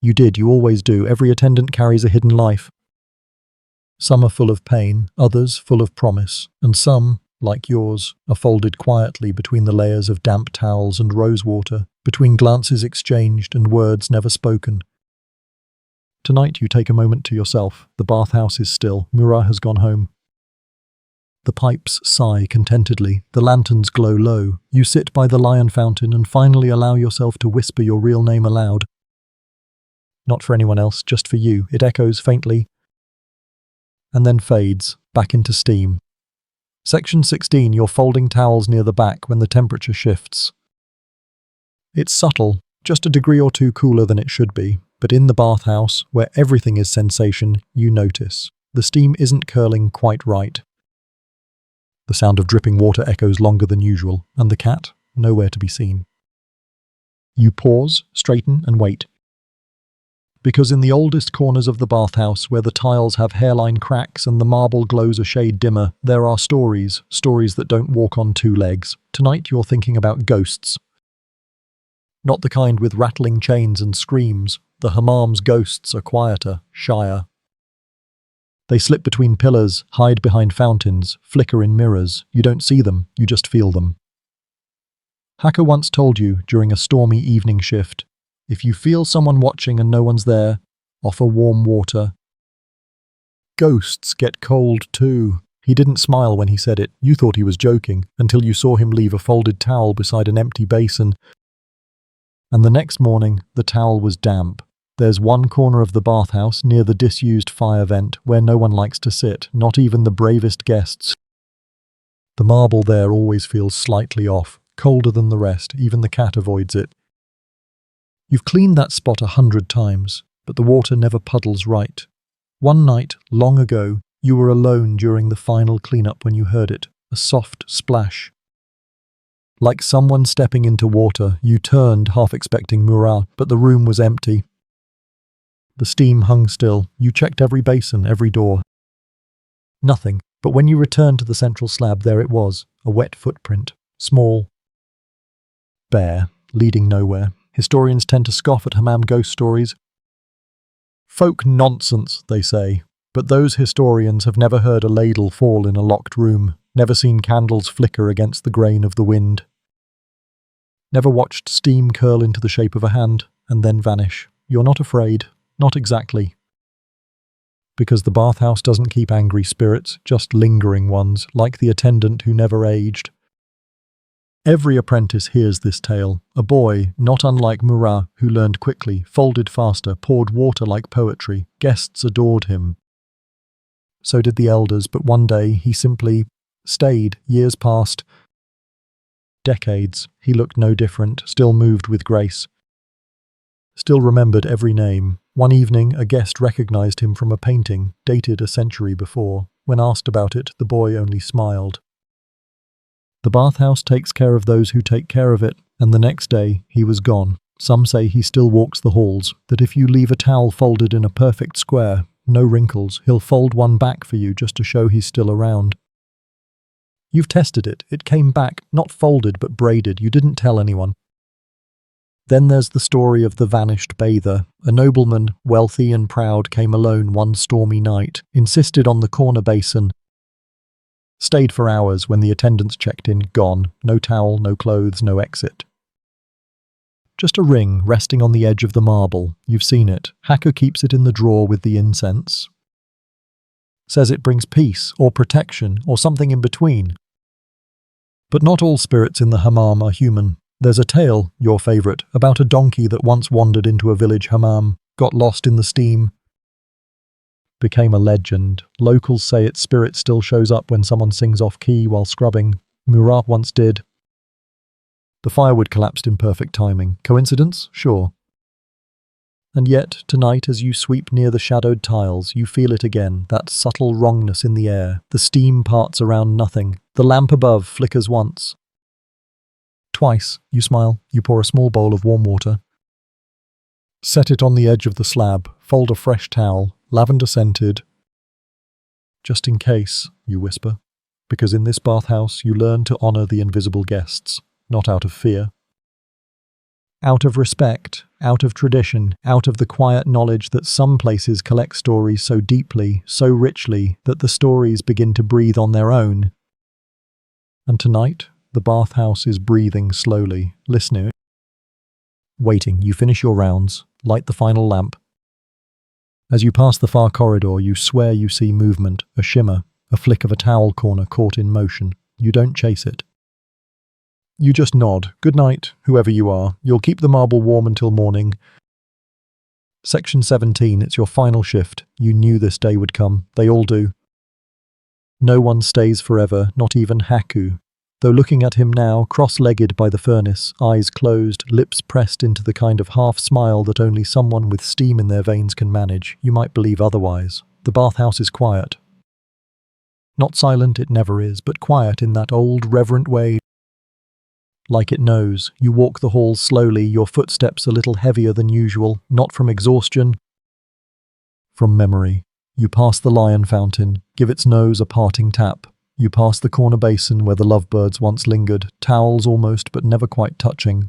You did, you always do. Every attendant carries a hidden life. Some are full of pain, others full of promise, and some, like yours, are folded quietly between the layers of damp towels and rosewater, between glances exchanged and words never spoken. Tonight you take a moment to yourself. The bathhouse is still. Murat has gone home. The pipes sigh contentedly. The lanterns glow low. You sit by the lion fountain and finally allow yourself to whisper your real name aloud. Not for anyone else, just for you. It echoes faintly, and then fades, back into steam. Section 16, you're folding towels near the back when the temperature shifts. It's subtle, just a degree or 2 cooler than it should be, but in the bathhouse, where everything is sensation, you notice. The steam isn't curling quite right. The sound of dripping water echoes longer than usual, and the cat, nowhere to be seen. You pause, straighten, and wait. Because in the oldest corners of the bathhouse, where the tiles have hairline cracks and the marble glows a shade dimmer, there are stories that don't walk on 2 legs. Tonight you're thinking about ghosts. Not the kind with rattling chains and screams. The hammam's ghosts are quieter, shyer. They slip between pillars, hide behind fountains, flicker in mirrors. You don't see them, you just feel them. Haku once told you, during a stormy evening shift, if you feel someone watching and no one's there, offer warm water. Ghosts get cold too. He didn't smile when he said it. You thought he was joking, until you saw him leave a folded towel beside an empty basin. And the next morning, the towel was damp. There's one corner of the bathhouse near the disused fire vent where no one likes to sit, not even the bravest guests. The marble there always feels slightly off, colder than the rest, even the cat avoids it. You've cleaned that spot 100 times, but the water never puddles right. One night, long ago, you were alone during the final cleanup when you heard it, a soft splash. Like someone stepping into water, you turned, half expecting Murat, but the room was empty. The steam hung still. You checked every basin, every door. Nothing, but when you returned to the central slab, there it was, a wet footprint, small, bare, leading nowhere. Historians tend to scoff at hammam ghost stories. Folk nonsense, they say, but those historians have never heard a ladle fall in a locked room, never seen candles flicker against the grain of the wind, never watched steam curl into the shape of a hand and then vanish. You're not afraid. Not exactly. Because the bathhouse doesn't keep angry spirits, just lingering ones, like the attendant who never aged. Every apprentice hears this tale. A boy, not unlike Murat, who learned quickly, folded faster, poured water like poetry. Guests adored him. So did the elders, but one day he simply stayed. Years passed. Decades. He looked no different, still moved with grace. Still remembered every name. One evening, a guest recognized him from a painting, dated a century before. When asked about it, the boy only smiled. The bathhouse takes care of those who take care of it, and the next day, he was gone. Some say he still walks the halls, that if you leave a towel folded in a perfect square, no wrinkles, he'll fold one back for you just to show he's still around. You've tested it. It came back, not folded but braided. You didn't tell anyone. Then there's the story of the vanished bather. A nobleman, wealthy and proud, came alone one stormy night, insisted on the corner basin, stayed for hours. When the attendants checked in, gone. No towel, no clothes, no exit. Just a ring resting on the edge of the marble. You've seen it. Hacker keeps it in the drawer with the incense. Says it brings peace, or protection, or something in between. But not all spirits in the hammam are human. There's a tale, your favourite, about a donkey that once wandered into a village hammam, got lost in the steam, became a legend. Locals say its spirit still shows up when someone sings off-key while scrubbing. Murat once did. The firewood collapsed in perfect timing. Coincidence? Sure. And yet, tonight, as you sweep near the shadowed tiles, you feel it again, that subtle wrongness in the air. The steam parts around nothing. The lamp above flickers once. Twice, you smile, you pour a small bowl of warm water. Set it on the edge of the slab, fold a fresh towel, lavender-scented. Just in case, you whisper, because in this bathhouse you learn to honour the invisible guests, not out of fear. Out of respect, out of tradition, out of the quiet knowledge that some places collect stories so deeply, so richly, that the stories begin to breathe on their own. And tonight, the bathhouse is breathing slowly, listening. Waiting, you finish your rounds, light the final lamp. As you pass the far corridor, you swear you see movement, a shimmer, a flick of a towel corner caught in motion. You don't chase it. You just nod. Good night, whoever you are. You'll keep the marble warm until morning. Section 17, it's your final shift. You knew this day would come. They all do. No one stays forever, not even Haku. Though looking at him now, cross-legged by the furnace, eyes closed, lips pressed into the kind of half-smile that only someone with steam in their veins can manage, you might believe otherwise. The bathhouse is quiet. Not silent, it never is, but quiet in that old, reverent way. Like it knows, you walk the halls slowly, your footsteps a little heavier than usual, not from exhaustion, from memory. You pass the lion fountain, give its nose a parting tap. You pass the corner basin where the lovebirds once lingered, towels almost but never quite touching.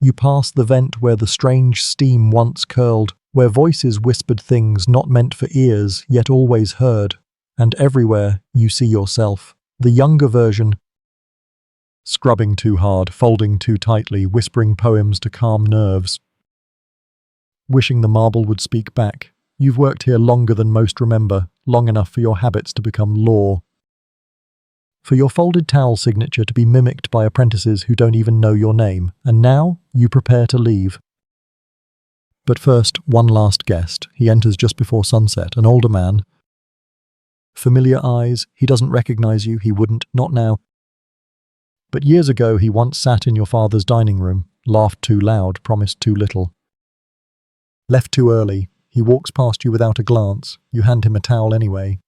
You pass the vent where the strange steam once curled, where voices whispered things not meant for ears, yet always heard. And everywhere you see yourself, the younger version, scrubbing too hard, folding too tightly, whispering poems to calm nerves. wishing the marble would speak back. You've worked here longer than most remember, long enough for your habits to become law. For your folded towel signature to be mimicked by apprentices who don't even know your name, and now you prepare to leave. But first, one last guest. He enters just before sunset, an older man. Familiar eyes, he doesn't recognize you, he wouldn't, not now. But years ago he once sat in your father's dining room, laughed too loud, promised too little. Left too early, he walks past you without a glance, you hand him a towel anyway.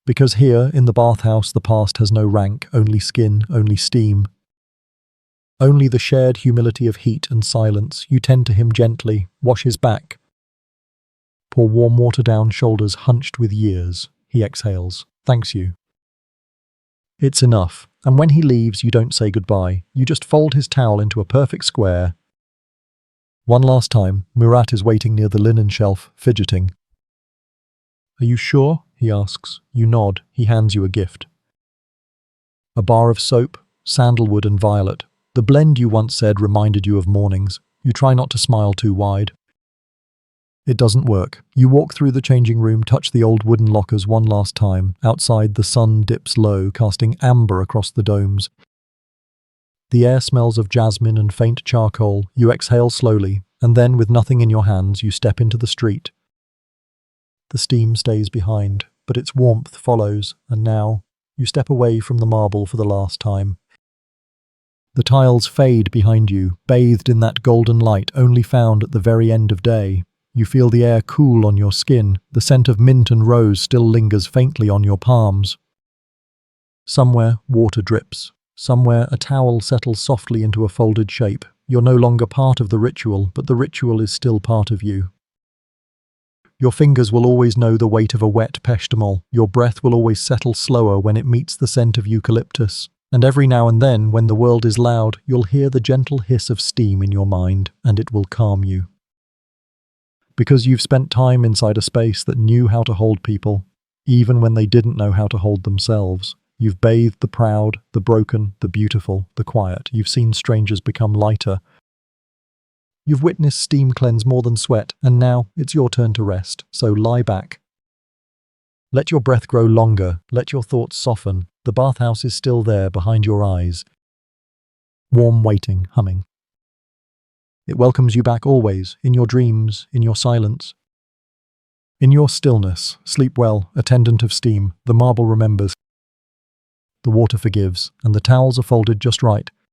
Because here, in the bathhouse, the past has no rank, only skin, only steam. Only the shared humility of heat and silence. You tend to him gently, wash his back. Pour warm water down shoulders hunched with years. He exhales. Thanks you. It's enough, and when he leaves, you don't say goodbye. You just fold his towel into a perfect square. One last time, Murat is waiting near the linen shelf, fidgeting. Are you sure? He asks. You nod. He hands you a gift. A bar of soap, sandalwood and violet. The blend you once said reminded you of mornings. You try not to smile too wide. It doesn't work. You walk through the changing room, touch the old wooden lockers one last time. Outside, the sun dips low, casting amber across the domes. The air smells of jasmine and faint charcoal. You exhale slowly, and then, with nothing in your hands, you step into the street. The steam stays behind, but its warmth follows, and now you step away from the marble for the last time. The tiles fade behind you, bathed in that golden light only found at the very end of day. You feel the air cool on your skin. The scent of mint and rose still lingers faintly on your palms. Somewhere, water drips. Somewhere, a towel settles softly into a folded shape. You're no longer part of the ritual, but the ritual is still part of you. Your fingers will always know the weight of a wet peshtemol. Your breath will always settle slower when it meets the scent of eucalyptus. And every now and then, when the world is loud, you'll hear the gentle hiss of steam in your mind, and it will calm you. Because you've spent time inside a space that knew how to hold people, even when they didn't know how to hold themselves. You've bathed the proud, the broken, the beautiful, the quiet. You've seen strangers become lighter. You've witnessed steam cleanse more than sweat, and now it's your turn to rest, so lie back. Let your breath grow longer, let your thoughts soften. The bathhouse is still there behind your eyes. Warm waiting, humming. It welcomes you back always, in your dreams, in your silence. In your stillness, sleep well, attendant of steam, the marble remembers. The water forgives, and the towels are folded just right.